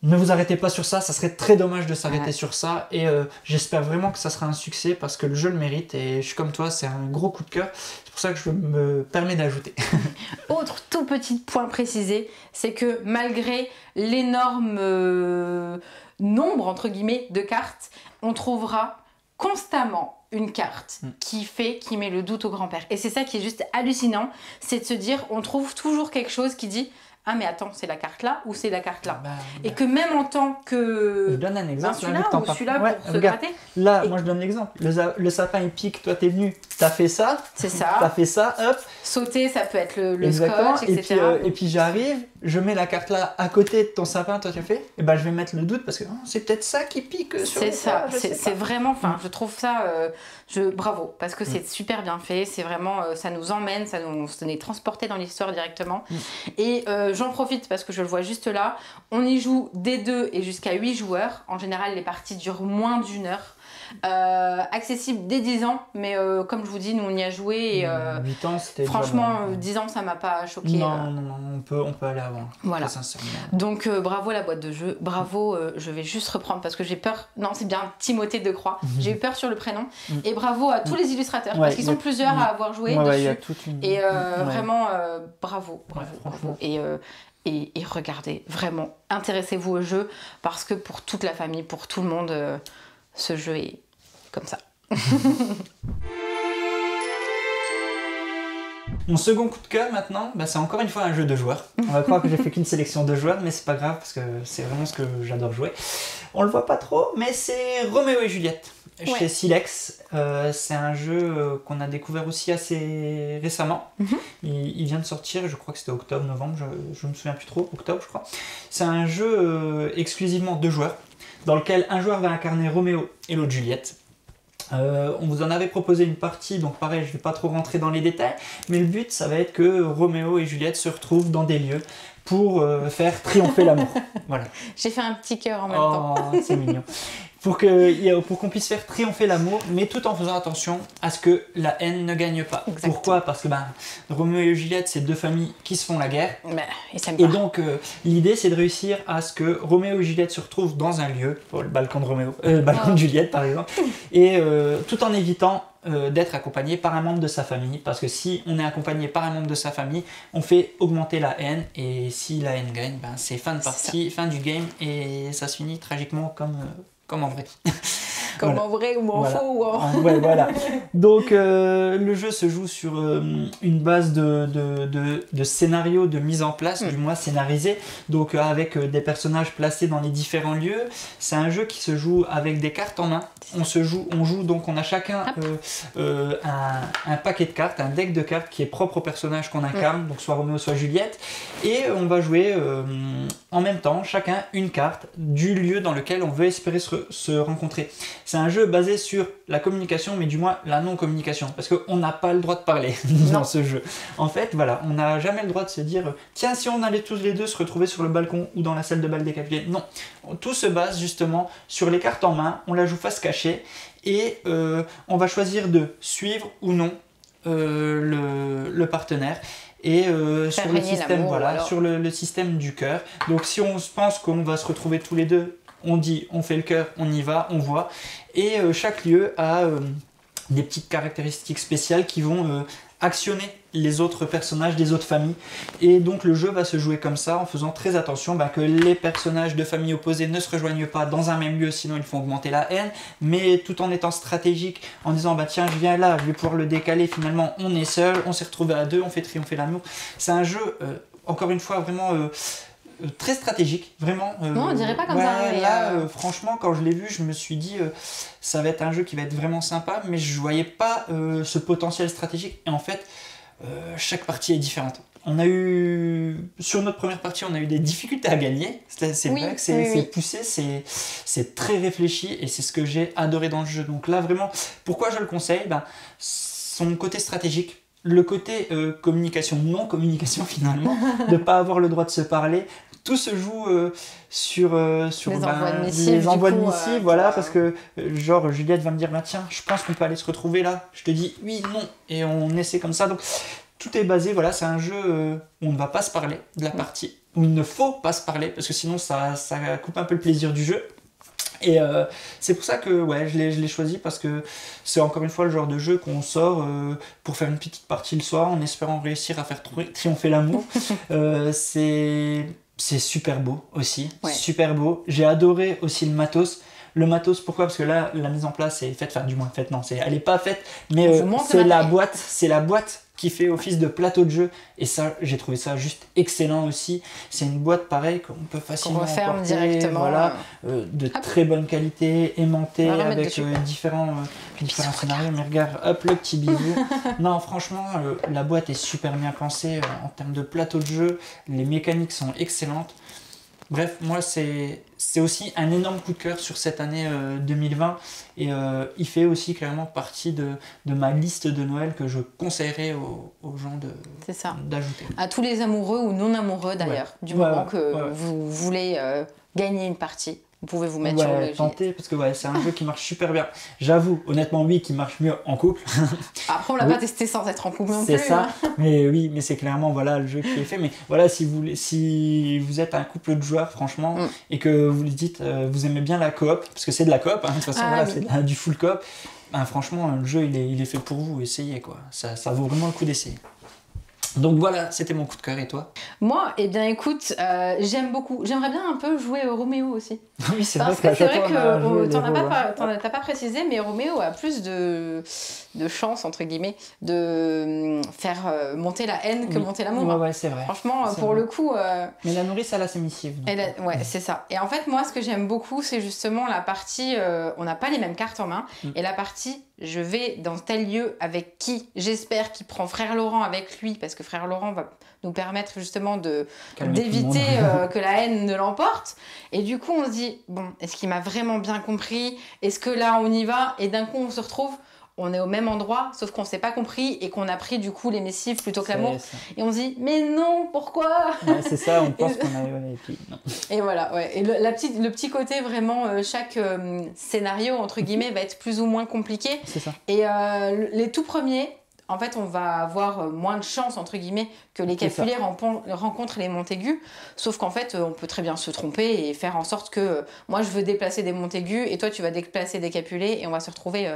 ne vous arrêtez pas sur ça, ça serait très dommage de s'arrêter sur ça et j'espère vraiment que ça sera un succès parce que le jeu le mérite et je suis comme toi, c'est un gros coup de cœur, c'est pour ça que je me permets d'ajouter. Autre tout petit point précisé, c'est que malgré l'énorme nombre entre guillemets de cartes, on trouvera constamment une carte qui met le doute au grand-père et c'est ça qui est juste hallucinant, c'est de se dire on trouve toujours quelque chose qui dit ah mais attends, c'est la carte là ou c'est la carte là et que même en tant que... Je donne un exemple. Celui-là pour se gratter. Là, moi je donne l'exemple. Le sapin il pique, toi t'es venu, t'as fait ça. C'est ça. T'as fait ça, hop. Sauter, ça peut être le scotch, etc. Et puis j'arrive, je mets la carte là à côté de ton sapin, toi tu as fait, et ben je vais mettre le doute parce que c'est peut-être ça qui pique. C'est ça, c'est vraiment, enfin je trouve ça, bravo, parce que c'est super bien fait, c'est vraiment, ça nous emmène, ça nous est transporté dans l'histoire directement. Et j'en profite parce que je le vois juste là, on y joue des 2 et jusqu'à 8 joueurs, en général les parties durent moins d'1 heure. accessible dès 10 ans, mais comme je vous dis, nous on y a joué et 8 ans, c'était franchement, 10 ans, ça m'a pas choqué. Non, on peut aller avant. Voilà. Sincèrement. Donc bravo la boîte de jeu, bravo, je vais juste reprendre parce que j'ai peur. Non, c'est bien Timothée de Croix. J'ai eu peur sur le prénom. Et bravo à tous les illustrateurs, parce qu'ils sont plusieurs à avoir joué dessus. Y a toute une... Et vraiment, bravo. Et regardez, vraiment, intéressez-vous au jeu, parce que pour toute la famille, pour tout le monde, ce jeu est comme ça. Mon second coup de cœur maintenant, c'est encore une fois un jeu de joueurs. On va croire que j'ai fait qu'une sélection de joueurs, mais c'est pas grave parce que c'est vraiment ce que j'adore jouer. On le voit pas trop, mais c'est Roméo et Juliette chez Silex. C'est un jeu qu'on a découvert aussi assez récemment. Il vient de sortir, je crois que c'était octobre, novembre, je me souviens plus trop, octobre je crois. C'est un jeu exclusivement de joueurs, dans lequel un joueur va incarner Roméo et l'autre Juliette. On vous en avait proposé une partie, donc pareil, je ne vais pas trop rentrer dans les détails, mais le but, ça va être que Roméo et Juliette se retrouvent dans des lieux pour faire triompher l'amour. Voilà. J'ai fait un petit cœur en même temps. Oh, c'est mignon. Pour qu'on puisse faire triompher l'amour, mais tout en faisant attention à ce que la haine ne gagne pas. Exactement. Pourquoi ? Parce que Roméo et Juliette, c'est deux familles qui se font la guerre. Et donc, l'idée, c'est de réussir à ce que Roméo et Juliette se retrouvent dans un lieu, le balcon de Juliette par exemple, et tout en évitant d'être accompagné par un membre de sa famille, parce que si on est accompagné par un membre de sa famille, on fait augmenter la haine, et si la haine gagne, c'est fin de partie, fin du game, et ça se finit tragiquement comme en vrai. Comme en vrai ou en faux ou en... Ouais, voilà. Donc le jeu se joue sur une base de scénario, de mise en place, du moins scénarisé, donc avec des personnages placés dans les différents lieux. C'est un jeu qui se joue avec des cartes en main. On a chacun un paquet de cartes, un deck de cartes qui est propre au personnage qu'on incarne, donc soit Roméo, soit Juliette, et on va jouer en même temps, chacun une carte du lieu dans lequel on veut espérer se rencontrer. C'est un jeu basé sur la communication, mais du moins la non-communication, parce qu'on n'a pas le droit de parler dans ce jeu. En fait, voilà, on n'a jamais le droit de se dire « Tiens, si on allait tous les deux se retrouver sur le balcon ou dans la salle de bal des Capitaines ». Non, tout se base justement sur les cartes en main, on la joue face cachée, et on va choisir de suivre ou non le partenaire. Et sur le système, sur le système du cœur. Donc si on pense qu'on va se retrouver tous les deux, on dit, on fait le cœur, on y va, on voit. Et chaque lieu a des petites caractéristiques spéciales qui vont actionner les autres personnages des autres familles. Et donc le jeu va se jouer comme ça, en faisant très attention que les personnages de familles opposées ne se rejoignent pas dans un même lieu, sinon ils font augmenter la haine, mais tout en étant stratégique, en disant tiens, je viens là, je vais pouvoir le décaler, finalement on est seul, on s'est retrouvé à deux, on fait triompher l'amour. C'est un jeu, encore une fois, vraiment... très stratégique, vraiment. Non, on dirait pas comme ça. Là, franchement, quand je l'ai vu, je me suis dit, ça va être un jeu qui va être vraiment sympa, mais je voyais pas ce potentiel stratégique. Et en fait, chaque partie est différente. Sur notre première partie, on a eu des difficultés à gagner. C'est vrai que c'est poussé, c'est très réfléchi, et c'est ce que j'ai adoré dans le jeu. Donc là, vraiment, pourquoi je le conseille ? Son côté stratégique. Le côté communication, non-communication finalement, de ne pas avoir le droit de se parler, tout se joue sur les envois de missives, voilà, parce que genre Juliette va me dire tiens, je pense qu'on peut aller se retrouver là, je te dis oui, non, et on essaie comme ça, donc tout est basé, voilà, c'est un jeu où on ne va pas se parler de la partie, où il ne faut pas se parler, parce que sinon ça coupe un peu le plaisir du jeu. Et c'est pour ça que je l'ai choisi, parce que c'est encore une fois le genre de jeu qu'on sort pour faire une petite partie le soir en espérant réussir à faire triompher l'amour. C'est super beau aussi, super beau. J'ai adoré aussi le matos. Le matos, pourquoi ? Parce que là, la mise en place est faite, enfin du moins faite, non, elle n'est pas faite, mais c'est la boîte qui fait office de plateau de jeu, et ça, j'ai trouvé ça juste excellent aussi. C'est une boîte pareille qu'on peut facilement referme emporter, directement, voilà, de très bonne qualité, aimantée, avec différents scénarios. Mais regarde, hop, le petit bisou. Non, franchement, la boîte est super bien pensée en termes de plateau de jeu, les mécaniques sont excellentes. Bref, moi c'est aussi un énorme coup de cœur sur cette année 2020, et il fait aussi clairement partie de ma liste de Noël que je conseillerais aux gens d'ajouter. À tous les amoureux ou non amoureux d'ailleurs, du moment que vous voulez gagner une partie. vous pouvez vous mettre sur le tenter, parce que c'est un jeu qui marche super bien. J'avoue, honnêtement, oui, qui marche mieux en couple. Après, on l'a pas testé sans être en couple non plus. C'est ça, mais oui, mais c'est clairement le jeu qui est fait. Mais voilà, si vous êtes un couple de joueurs, franchement, et que vous lui dites, vous aimez bien la coop, parce que c'est de la coop, de toute façon, c'est du full coop, franchement, le jeu, il est fait pour vous, essayez, quoi. Ça vaut vraiment le coup d'essayer. Donc voilà, c'était mon coup de cœur, et toi? Moi, eh bien écoute, j'aime beaucoup. J'aimerais bien un peu jouer Roméo aussi. Oui, c'est vrai que t'as pas précisé, mais Roméo a plus de chance, entre guillemets, de faire monter la haine que monter l'amour. Ouais, c'est vrai. Franchement, pour le coup... Mais la nourrice, elle a ses missives. Ouais, c'est ça. Et en fait, moi, ce que j'aime beaucoup, c'est justement la partie... on n'a pas les mêmes cartes en main. Et la partie, je vais dans tel lieu avec qui? J'espère qu'il prend Frère Laurent avec lui, parce que Frère Laurent va nous permettre justement d'éviter que la haine ne l'emporte. Et du coup, on se dit, bon, est-ce qu'il m'a vraiment bien compris? Est-ce que là, on y va? Et d'un coup, on se retrouve, on est au même endroit, sauf qu'on ne s'est pas compris et qu'on a pris du coup les missives plutôt que l'amour. Et on se dit, mais non, pourquoi? C'est ça, on pense qu'on a... et puis, non. Et voilà, et le petit côté vraiment, chaque scénario, entre guillemets, va être plus ou moins compliqué. C'est ça. Et les tout premiers... En fait, on va avoir moins de chance, entre guillemets, que les Capulet rencontrent les Montaigu. Sauf qu'en fait, on peut très bien se tromper et faire en sorte que moi, je veux déplacer des Montaigu et toi, tu vas déplacer des Capulet et on va se retrouver...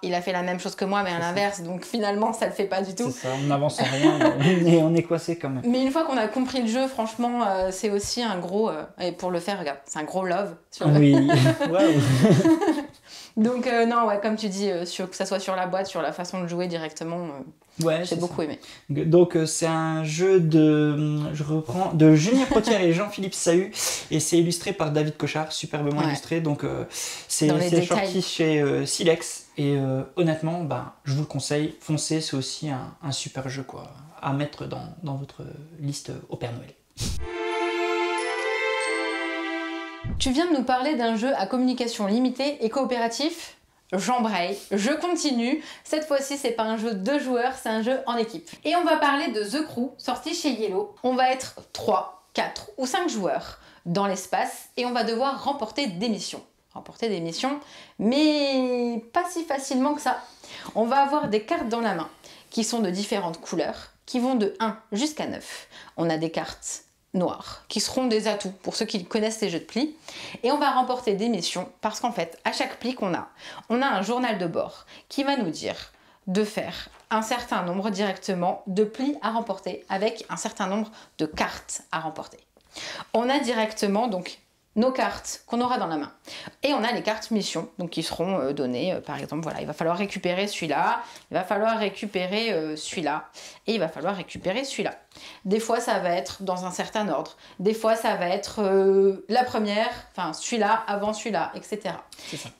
il a fait la même chose que moi, mais à l'inverse. Donc finalement, ça le fait pas du tout. C'est ça, on n'avance en rien et on est coincé quand même. Mais une fois qu'on a compris le jeu, franchement, c'est aussi un gros... et pour le faire, regarde, c'est un gros love. Oui, waouh. Donc non, comme tu dis, que ça soit sur la boîte, sur la façon de jouer directement, j'ai beaucoup aimé. Donc c'est un jeu de Julien Protière et Jean-Philippe Sahu, et c'est illustré par David Cochard, superbement illustré. Donc c'est sorti chez Silex, et honnêtement, je vous le conseille, foncez, c'est aussi un super jeu à mettre dans votre liste au Père Noël. Tu viens de nous parler d'un jeu à communication limitée et coopératif. J'embraye, je continue. Cette fois-ci, c'est pas un jeu de joueurs, c'est un jeu en équipe. Et on va parler de The Crew, sorti chez Yellow. On va être 3, 4 ou 5 joueurs dans l'espace et on va devoir remporter des missions. Mais pas si facilement que ça. On va avoir des cartes dans la main qui sont de différentes couleurs, qui vont de 1 jusqu'à 9. On a des cartes noirs, qui seront des atouts pour ceux qui connaissent les jeux de plis. Et on va remporter des missions parce qu'en fait, à chaque pli qu'on a, on a un journal de bord qui va nous dire de faire un certain nombre directement de plis à remporter avec un certain nombre de cartes à remporter. On a directement donc nos cartes qu'on aura dans la main. Et on a les cartes missions, donc qui seront données, par exemple, voilà, il va falloir récupérer celui-là, il va falloir récupérer celui-là, et il va falloir récupérer celui-là. Des fois, ça va être dans un certain ordre. Des fois, ça va être la première, enfin celui-là avant celui-là, etc.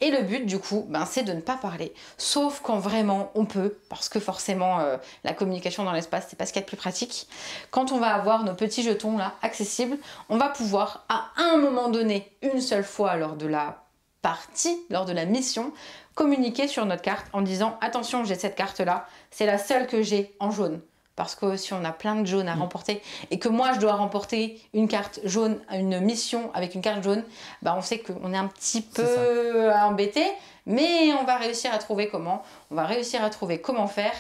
Et le but, du coup, c'est de ne pas parler, sauf quand vraiment on peut, parce que forcément, la communication dans l'espace, c'est pas ce qu'il y a de plus pratique. Quand on va avoir nos petits jetons là, accessibles, on va pouvoir, à un moment donné, une seule fois lors de la partie, lors de la mission, communiquer sur notre carte en disant « Attention, j'ai cette carte-là, c'est la seule que j'ai en jaune. » Parce que si on a plein de jaunes à remporter et que moi je dois remporter une carte jaune, une mission avec une carte jaune, on sait qu'on est un petit peu embêté, mais on va réussir à trouver comment, on va réussir à trouver comment faire.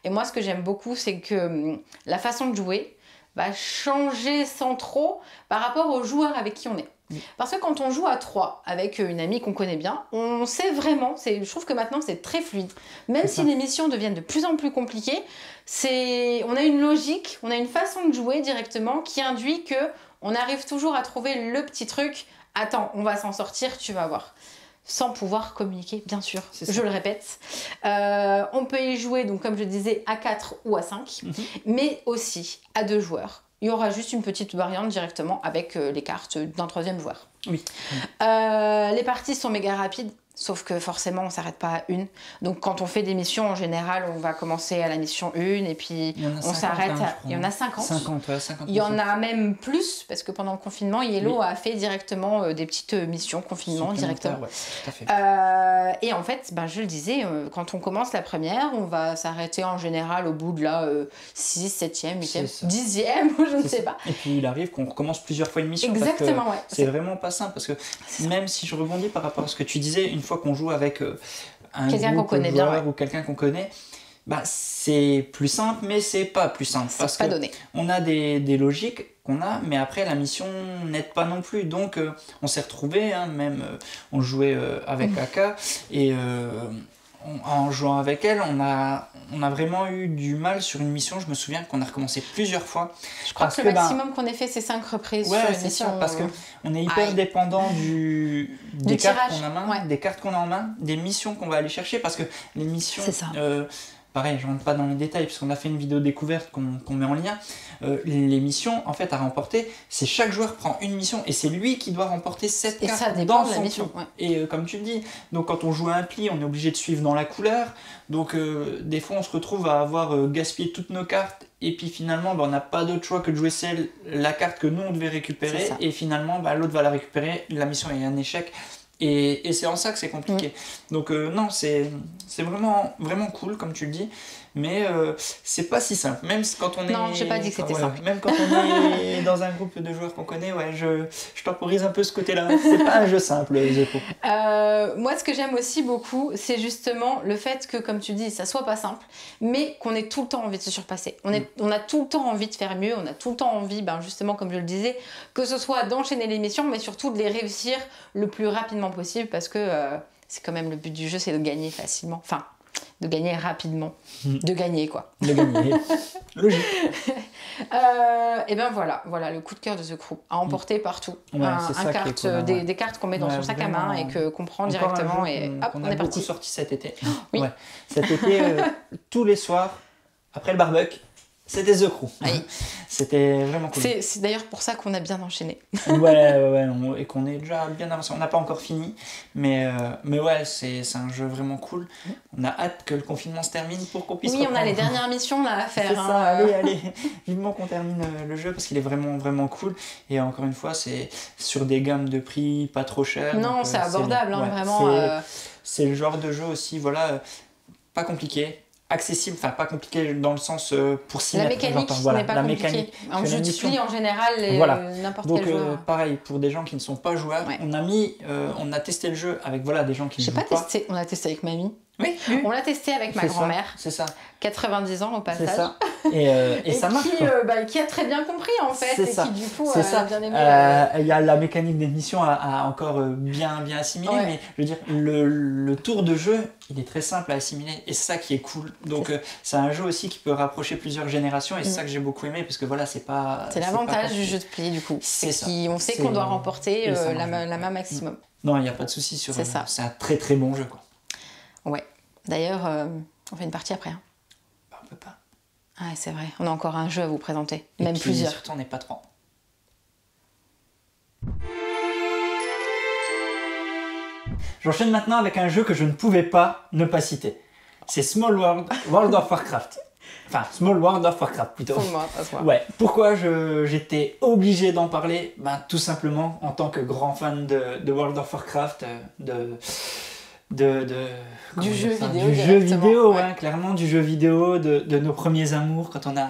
Et moi ce que j'aime beaucoup, c'est que la façon de jouer va changer sans trop par rapport aux joueurs avec qui on est. Parce que quand on joue à 3 avec une amie qu'on connaît bien, on sait vraiment, je trouve que maintenant c'est très fluide. Même si les missions deviennent de plus en plus compliquées, on a une logique, on a une façon de jouer directement qui induit qu'on arrive toujours à trouver le petit truc. Attends, on va s'en sortir, tu vas voir. Sans pouvoir communiquer, bien sûr, je le répète. On peut y jouer, donc comme je disais, à 4 ou à 5, mais aussi à 2 joueurs. Il y aura juste une petite variante directement avec les cartes d'un 3e joueur. Oui. Les parties sont méga rapides. Sauf que forcément, on ne s'arrête pas à une. Donc, quand on fait des missions, en général, on va commencer à la mission 1 et puis on s'arrête à... Il y en a 50. 50, ouais, 50. Il y en a même plus, parce que pendant le confinement, Yellow a fait directement des petites missions confinement directement. Ouais, tout à fait. Et en fait, je le disais, quand on commence la première, on va s'arrêter en général au bout de la 6, 7e, 8e, 10e, je ne sais pas. Et puis, il arrive qu'on recommence plusieurs fois une mission. Exactement, ouais. C'est vraiment pas simple, parce que même si je rebondis par rapport à ce que tu disais, une fois qu'on joue avec quelqu'un qu'on connaît bien, ou quelqu'un qu'on connaît, c'est plus simple, mais c'est pas plus simple. Parce que on a des logiques qu'on a, mais après la mission n'aide pas non plus. Donc on s'est retrouvés, on jouait avec Aka, et en jouant avec elle, on a vraiment eu du mal sur une mission. Je me souviens qu'on a recommencé plusieurs fois. Je crois que le maximum qu'on ait fait, c'est 5 reprises sur une mission. Parce qu'on est hyper dépendant des cartes qu'on a en main, des cartes qu'on a en main, des missions qu'on va aller chercher, parce que les missions... pareil, je rentre pas dans les détails puisqu'on a fait une vidéo découverte qu'on met en lien. Les missions, en fait, à remporter, c'est chaque joueur prend une mission et c'est lui qui doit remporter cette carte ça dépend dans de la son mission. tour. Et comme tu le dis, donc quand on joue à un pli, on est obligé de suivre dans la couleur. Donc des fois, on se retrouve à avoir gaspillé toutes nos cartes et puis finalement, on n'a pas d'autre choix que de jouer la carte que nous on devait récupérer et finalement, l'autre va la récupérer. La mission est un échec. Et c'est en ça que c'est compliqué. Donc non, c'est vraiment, vraiment cool, comme tu le dis, mais c'est pas si simple. Même quand on est... Non, j'ai pas dit que c'était simple. Même quand on est dans un groupe de joueurs qu'on connaît, je temporise un peu ce côté-là. C'est pas un jeu simple, The Crew. Moi, ce que j'aime aussi beaucoup, c'est justement le fait que, comme tu dis, ça soit pas simple, mais qu'on ait tout le temps envie de se surpasser. On a tout le temps envie de faire mieux, on a tout le temps envie, justement, comme je le disais, que ce soit d'enchaîner les missions, mais surtout de les réussir le plus rapidement possible, parce que c'est quand même le but du jeu, c'est de gagner facilement. Enfin, de gagner rapidement. De gagner, quoi. De gagner. Logique. Et voilà le coup de cœur de The Crew, à emporter partout. Des cartes qu'on met dans son sac à main et qu'on prend directement et hop, on est parti. On a beaucoup sorti cet été. Oui. Cet été, tous les soirs, après le barbecue, c'était The Crew. Oui. C'était vraiment cool. C'est d'ailleurs pour ça qu'on a bien enchaîné. Et qu'on est déjà bien avancé. On n'a pas encore fini, mais ouais, c'est un jeu vraiment cool. On a hâte que le confinement se termine pour qu'on puisse reprendre. On a les dernières missions là à faire. C'est ça, allez, vivement qu'on termine le jeu parce qu'il est vraiment, vraiment cool. Et encore une fois, c'est sur des gammes de prix pas trop chères. Non, donc, c'est abordable, vraiment. C'est le genre de jeu aussi, pas compliqué. Accessible, enfin pas compliqué dans le sens pour s'y mettre. La mécanique n'est pas compliquée. Un jeu de pli en général, n'importe quel joueur. Donc pareil, pour des gens qui ne sont pas joueurs, on a testé le jeu avec des gens qui ne jouent pas. On a testé avec mamie. Oui. On l'a testé avec ma grand-mère. C'est ça. 90 ans au passage. C'est ça. Et ça marche. Qui a très bien compris en fait. C'est ça. Qui du coup a bien aimé. Il y a la mécanique des missions à encore bien assimilé, mais je veux dire, le tour de jeu, il est très simple à assimiler et c'est ça qui est cool. Donc c'est un jeu aussi qui peut rapprocher plusieurs générations et c'est ça que j'ai beaucoup aimé parce que c'est pas. C'est l'avantage du jeu de pli du coup. On sait qu'on doit remporter la main maximum. Non, il n'y a pas de souci sur ça. C'est un très très bon jeu, quoi. Ouais. D'ailleurs, on fait une partie après. On peut pas. Ah, c'est vrai. On a encore un jeu à vous présenter. Même plusieurs. Surtout, on n'est pas trois. J'enchaîne maintenant avec un jeu que je ne pouvais pas ne pas citer. C'est Small World of Warcraft. Enfin, Small World of Warcraft plutôt. Ouais. Pourquoi j'étais obligé d'en parler? Tout simplement en tant que grand fan de World of Warcraft, du jeu vidéo, clairement du jeu vidéo, de nos premiers amours quand on a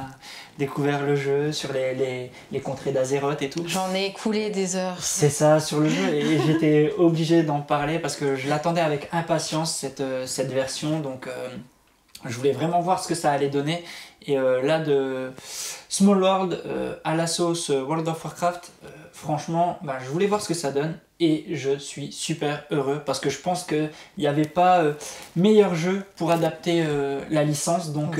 découvert le jeu sur les contrées d'Azeroth et tout. J'en ai écoulé des heures. C'est ça, sur le jeu, et j'étais obligé d'en parler parce que je l'attendais avec impatience cette version, donc je voulais vraiment voir ce que ça allait donner. Et là, de Small World à la sauce World of Warcraft, franchement, je voulais voir ce que ça donne et je suis super heureux parce que je pense qu'il n'y avait pas meilleur jeu pour adapter la licence. Donc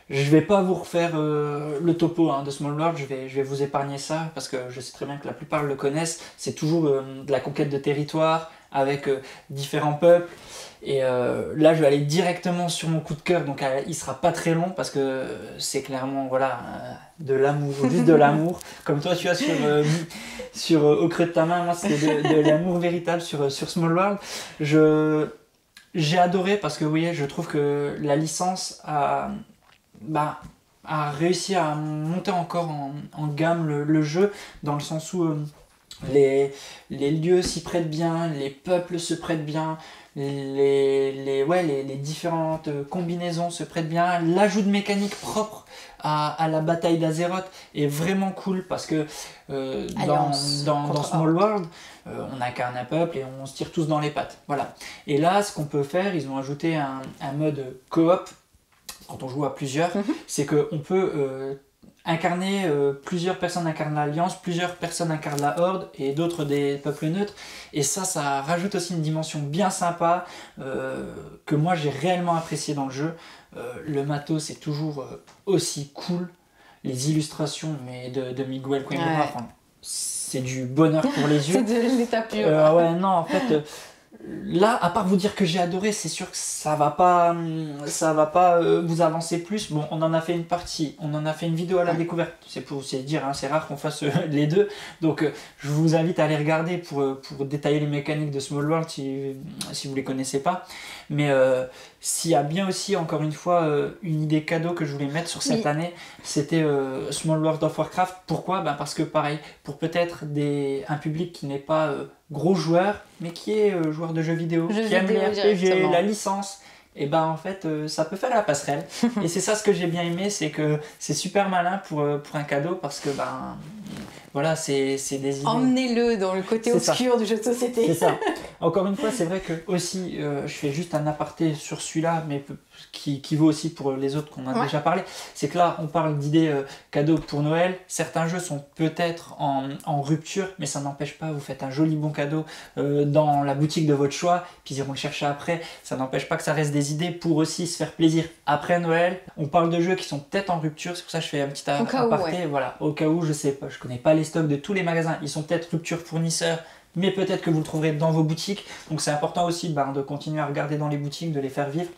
je vais pas vous refaire le topo de Small World, je vais vous épargner ça parce que je sais très bien que la plupart le connaissent. C'est toujours de la conquête de territoire avec différents peuples. Et là je vais aller directement sur mon coup de cœur, donc il sera pas très long parce que c'est clairement de l'amour, juste de l'amour, comme toi tu as sur Au creux de ta main, moi c'était de l'amour véritable sur Small World. J'ai adoré parce que oui, je trouve que la licence a réussi à monter encore en gamme le jeu, dans le sens où les lieux s'y prêtent bien, les peuples se prêtent bien, les différentes combinaisons se prêtent bien. L'ajout de mécanique propre à la bataille d'Azeroth est vraiment cool parce que dans Small World, on n'incarne un peuple et on se tire tous dans les pattes. Voilà. Et là, ce qu'on peut faire, ils ont ajouté un mode coop quand on joue à plusieurs, c'est qu'on peut incarner, plusieurs personnes incarnent l'Alliance, plusieurs personnes incarnent la Horde et d'autres des peuples neutres. Et ça rajoute aussi une dimension bien sympa que moi j'ai réellement apprécié dans le jeu. Le matos est toujours aussi cool. Les illustrations de Miguel Coimbra, enfin, c'est du bonheur pour les yeux. C'est de l'état pur. Ouais, non, en fait... Là, à part vous dire que j'ai adoré, c'est sûr que ça va pas vous avancer plus. Bon, on en a fait une partie, on en a fait une vidéo à la découverte. C'est pour dire, hein, c'est rare qu'on fasse les deux. Donc, je vous invite à aller regarder pour détailler les mécaniques de Small World si vous les connaissez pas. Mais s'il y a bien aussi, encore une fois, une idée cadeau que je voulais mettre sur cette année, c'était Small World of Warcraft. Pourquoi ? Parce que pareil, pour peut-être un public qui n'est pas gros joueur, mais qui est joueur de jeux vidéo, qui aime les RPG, la licence, et en fait ça peut faire la passerelle. Et c'est ça ce que j'ai bien aimé, c'est que c'est super malin pour un cadeau, parce que voilà, c'est des idées. Emmenez-le dans le côté obscur du jeu de société. C'est ça. Encore une fois, c'est vrai que aussi, je fais juste un aparté sur celui-là, mais qui vaut aussi pour les autres qu'on a déjà parlé. C'est que là, on parle d'idées cadeaux pour Noël. Certains jeux sont peut-être en rupture, mais ça n'empêche pas, vous faites un joli bon cadeau dans la boutique de votre choix, puis ils iront le chercher après. Ça n'empêche pas que ça reste des idées pour aussi se faire plaisir après Noël. On parle de jeux qui sont peut-être en rupture, c'est pour ça que je fais un petit aparté. Voilà, au cas où, je sais pas, je connais pas les stocks de tous les magasins, ils sont peut-être rupture fournisseurs, mais peut-être que vous le trouverez dans vos boutiques. Donc c'est important aussi de continuer à regarder dans les boutiques, de les faire vivre.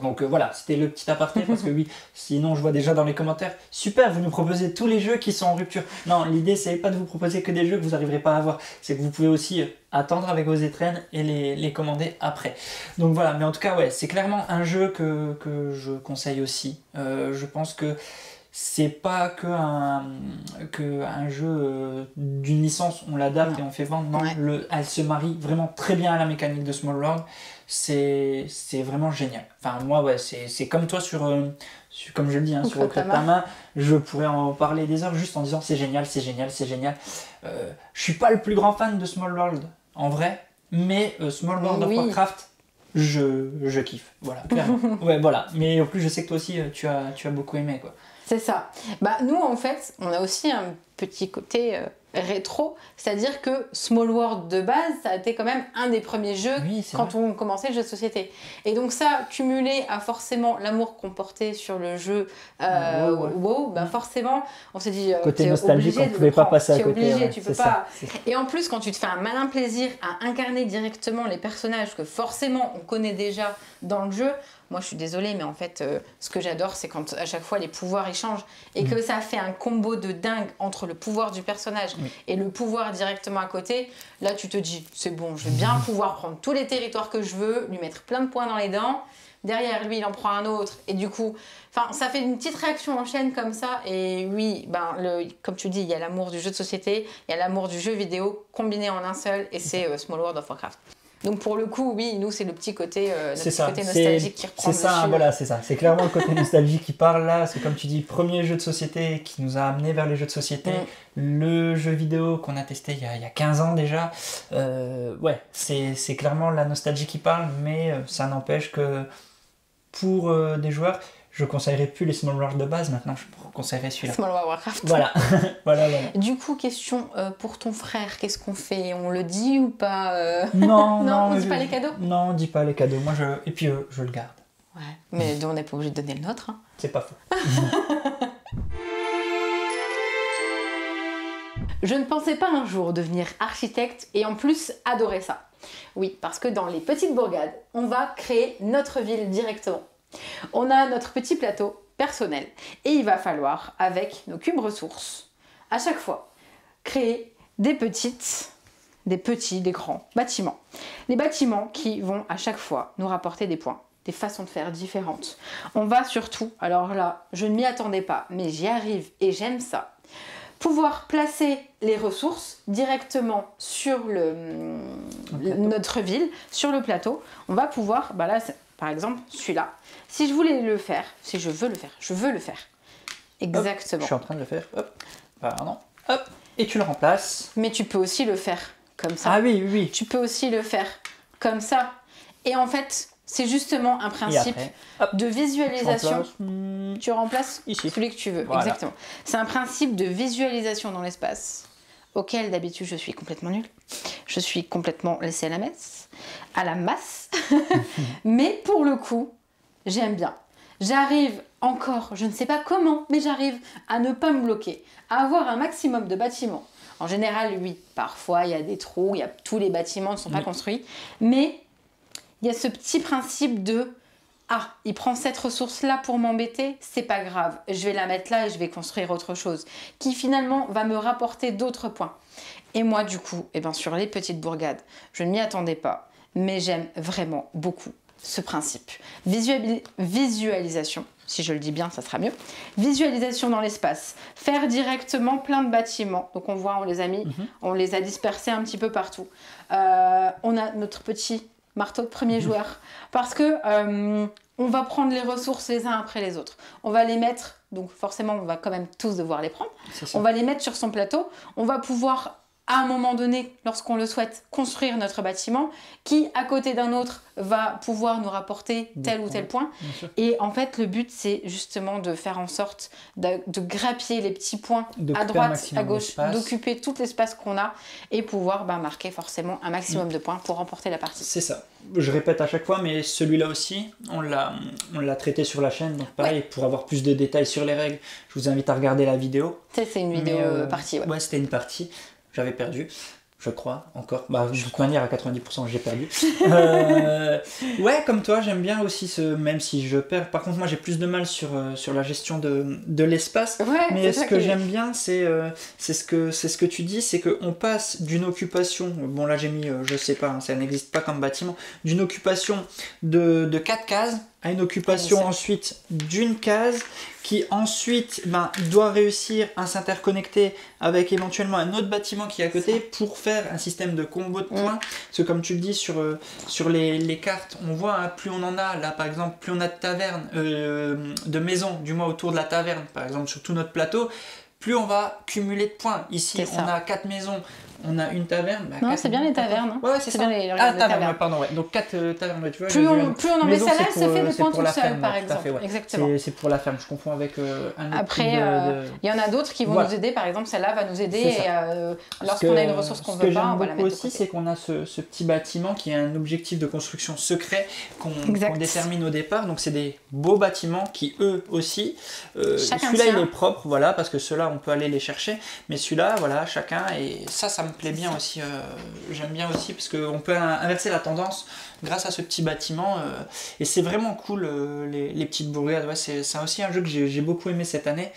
Donc voilà, c'était le petit aparté, parce que oui, sinon je vois déjà dans les commentaires, super, vous nous proposez tous les jeux qui sont en rupture. Non, l'idée c'est pas de vous proposer que des jeux que vous n'arriverez pas à avoir, c'est que vous pouvez aussi attendre avec vos étrennes et les commander après. Donc voilà, mais en tout cas ouais, c'est clairement un jeu que je conseille aussi. Je pense que c'est pas que un jeu d'une licence, on l'adapte et on fait vendre. Non, elle se marie vraiment très bien à la mécanique de Small World. C'est vraiment génial. Enfin, moi, c'est comme toi comme je le dis, sur Au creux de ta main, je pourrais en parler des heures juste en disant c'est génial, c'est génial, c'est génial. Je suis pas le plus grand fan de Small World, en vrai, mais Small World of Warcraft, je kiffe. Voilà, clairement. Ouais, voilà. Mais en plus, je sais que toi aussi, tu as beaucoup aimé, quoi. C'est ça. Nous, en fait, on a aussi un petit côté rétro, c'est-à-dire que Small World de base, ça a été quand même un des premiers jeux quand on commençait le jeu de société. Et donc ça, cumulé à forcément l'amour qu'on portait sur le jeu WoW, forcément, on s'est dit... côté nostalgique, on ne pouvait pas passer à côté. Obligé, tu peux pas. Et en plus, quand tu te fais un malin plaisir à incarner directement les personnages que forcément on connaît déjà dans le jeu, moi je suis désolée, mais en fait ce que j'adore, c'est quand à chaque fois les pouvoirs ils changent et que ça fait un combo de dingue entre le pouvoir du personnage et le pouvoir directement à côté. Là tu te dis c'est bon, je vais bien pouvoir prendre tous les territoires que je veux, lui mettre plein de points dans les dents, derrière lui il en prend un autre, et du coup ça fait une petite réaction en chaîne comme ça. Et oui, comme tu dis, il y a l'amour du jeu de société, il y a l'amour du jeu vidéo combiné en un seul, et c'est Small World of Warcraft. Donc pour le coup, oui, nous c'est le petit côté, côté nostalgique qui reprend. C'est ça, voilà, c'est ça. C'est clairement le côté nostalgique qui parle là. C'est comme tu dis, premier jeu de société qui nous a amené vers les jeux de société. Le jeu vidéo qu'on a testé il y a 15 ans déjà. C'est clairement la nostalgie qui parle, mais ça n'empêche que pour des joueurs, je conseillerais plus les Small World de base, maintenant je conseillerais celui-là. Small World Warcraft. Voilà. voilà. Du coup, question pour ton frère, qu'est-ce qu'on fait? On le dit ou pas Non, on dit pas les cadeaux? Non, on dit pas les cadeaux. Moi, et puis je le garde. Ouais, mais on n'est pas obligé de donner le nôtre. Hein. C'est pas faux. Je ne pensais pas un jour devenir architecte et en plus adorer ça. Oui, parce que dans les petites bourgades, on va créer notre ville directement. On a notre petit plateau personnel et il va falloir, avec nos cubes ressources, à chaque fois, créer des petits, des grands bâtiments. Les bâtiments qui vont à chaque fois nous rapporter des points, des façons de faire différentes. On va surtout, alors là, je ne m'y attendais pas, mais j'y arrive et j'aime ça, pouvoir placer les ressources directement sur notre ville, sur le plateau. On va pouvoir, bah là, par exemple, celui-là, si je voulais le faire, si je veux le faire, je veux le faire. Exactement. Hop, je suis en train de le faire. Hop, pardon. Hop, et tu le remplaces. Mais tu peux aussi le faire comme ça. Ah oui, oui, oui. Tu peux aussi le faire comme ça. Et en fait, c'est justement un principe de visualisation. Tu remplaces ici celui que tu veux. Voilà. Exactement. C'est un principe de visualisation dans l'espace auquel d'habitude je suis complètement nulle. Je suis complètement laissée à la masse. Mais pour le coup, j'aime bien. J'arrive encore, je ne sais pas comment, mais j'arrive à ne pas me bloquer, à avoir un maximum de bâtiments. En général, oui, parfois il y a des trous, tous les bâtiments ne sont pas construits, mais il y a ce petit principe de « Ah, il prend cette ressource-là pour m'embêter, c'est pas grave, je vais la mettre là et je vais construire autre chose, qui finalement va me rapporter d'autres points. » Et moi, du coup, sur les petites bourgades, je ne m'y attendais pas, mais j'aime vraiment beaucoup ce principe. Visualisation, si je le dis bien, ça sera mieux. Visualisation dans l'espace. Faire directement plein de bâtiments. Donc on voit, on les a mis, on les a dispersés un petit peu partout. On a notre petit marteau de premier joueur. Parce que on va prendre les ressources les uns après les autres. On va les mettre, donc forcément on va quand même tous devoir les prendre. On va les mettre sur son plateau. On va pouvoir, à un moment donné, lorsqu'on le souhaite, construire notre bâtiment qui, à côté d'un autre, va pouvoir nous rapporter tel ou tel point. Et en fait, le but, c'est justement de faire en sorte de grappiller les petits points à droite, à gauche, d'occuper tout l'espace qu'on a et pouvoir marquer forcément un maximum de points pour remporter la partie. C'est ça. Je répète à chaque fois, mais celui-là aussi, on l'a traité sur la chaîne. Donc pareil, pour avoir plus de détails sur les règles, je vous invite à regarder la vidéo. C'est une vidéo partie. Ouais, c'était une partie. J'avais perdu, je crois, encore. De toute manière, à 90%, j'ai perdu. Ouais, comme toi, j'aime bien aussi même si je perds. Par contre, moi, j'ai plus de mal sur la gestion de l'espace. Ouais, mais ce que j'aime bien, c'est ce que tu dis, c'est qu'on passe d'une occupation, bon là j'ai mis, je sais pas, ça n'existe pas comme bâtiment, d'une occupation de 4 cases à une occupation ensuite d'une case qui ensuite doit réussir à s'interconnecter avec éventuellement un autre bâtiment qui est à côté pour faire un système de combo de points. Parce que comme tu le dis sur les cartes, on voit, plus on en a, là par exemple, plus on a de tavernes, de maisons, du moins autour de la taverne, par exemple sur tout notre plateau, plus on va cumuler de points. Ici, on a 4 maisons. On a une taverne. Non, c'est bien les tavernes. Hein. Ouais, c'est ça. Bien les taverne, pardon, ouais. Donc 4 tavernes, tu vois. Plus on en met ça là, elle se fait des points toute seule, par exemple. Fait, ouais. Exactement. C'est pour la ferme, je confonds avec un autre. Après, il y en a d'autres qui vont nous aider, par exemple, celle-là va nous aider lorsqu'on a une ressource qu'on veut pas, on va la mettre de côté. Ce que j'aime beaucoup aussi, c'est qu'on a ce petit bâtiment qui a un objectif de construction secret qu'on détermine au départ. Donc c'est des beaux bâtiments qui, eux aussi, celui-là il est propre, voilà, parce que ceux-là on peut aller les chercher, mais celui-là, voilà, chacun, et ça me plaît bien aussi. J'aime bien aussi parce qu'on peut inverser la tendance grâce à ce petit bâtiment et c'est vraiment cool les petites bourgades. Ouais, c'est aussi un jeu que j'ai beaucoup aimé cette année,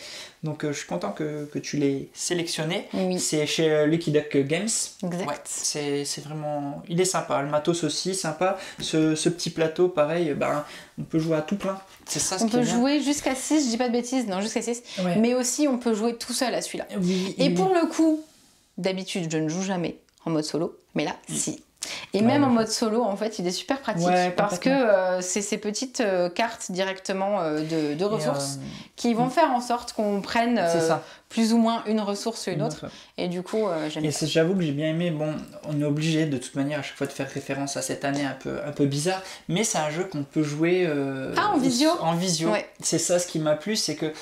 donc je suis content que tu l'aies sélectionné. C'est chez Lucky Duck Games. Ouais, c'est vraiment, il est sympa, le matos aussi sympa, ce petit plateau pareil, on peut jouer à tout plein. C'est ça, on peut jouer jusqu'à 6, je dis pas de bêtises, non, jusqu'à 6, mais aussi on peut jouer tout seul à celui-là. Et pour le coup, d'habitude je ne joue jamais en mode solo, mais là, si. Et même en mode solo, en fait, il est super pratique parce que c'est ces petites cartes directement de ressources qui vont faire en sorte qu'on prenne plus ou moins une ressource ou une autre. Et du coup, j'aime bien. Et j'avoue que j'ai bien aimé. Bon, on est obligé de toute manière à chaque fois de faire référence à cette année un peu bizarre, mais c'est un jeu qu'on peut jouer en visio. En visio. Ouais. C'est ça ce qui m'a plu, c'est que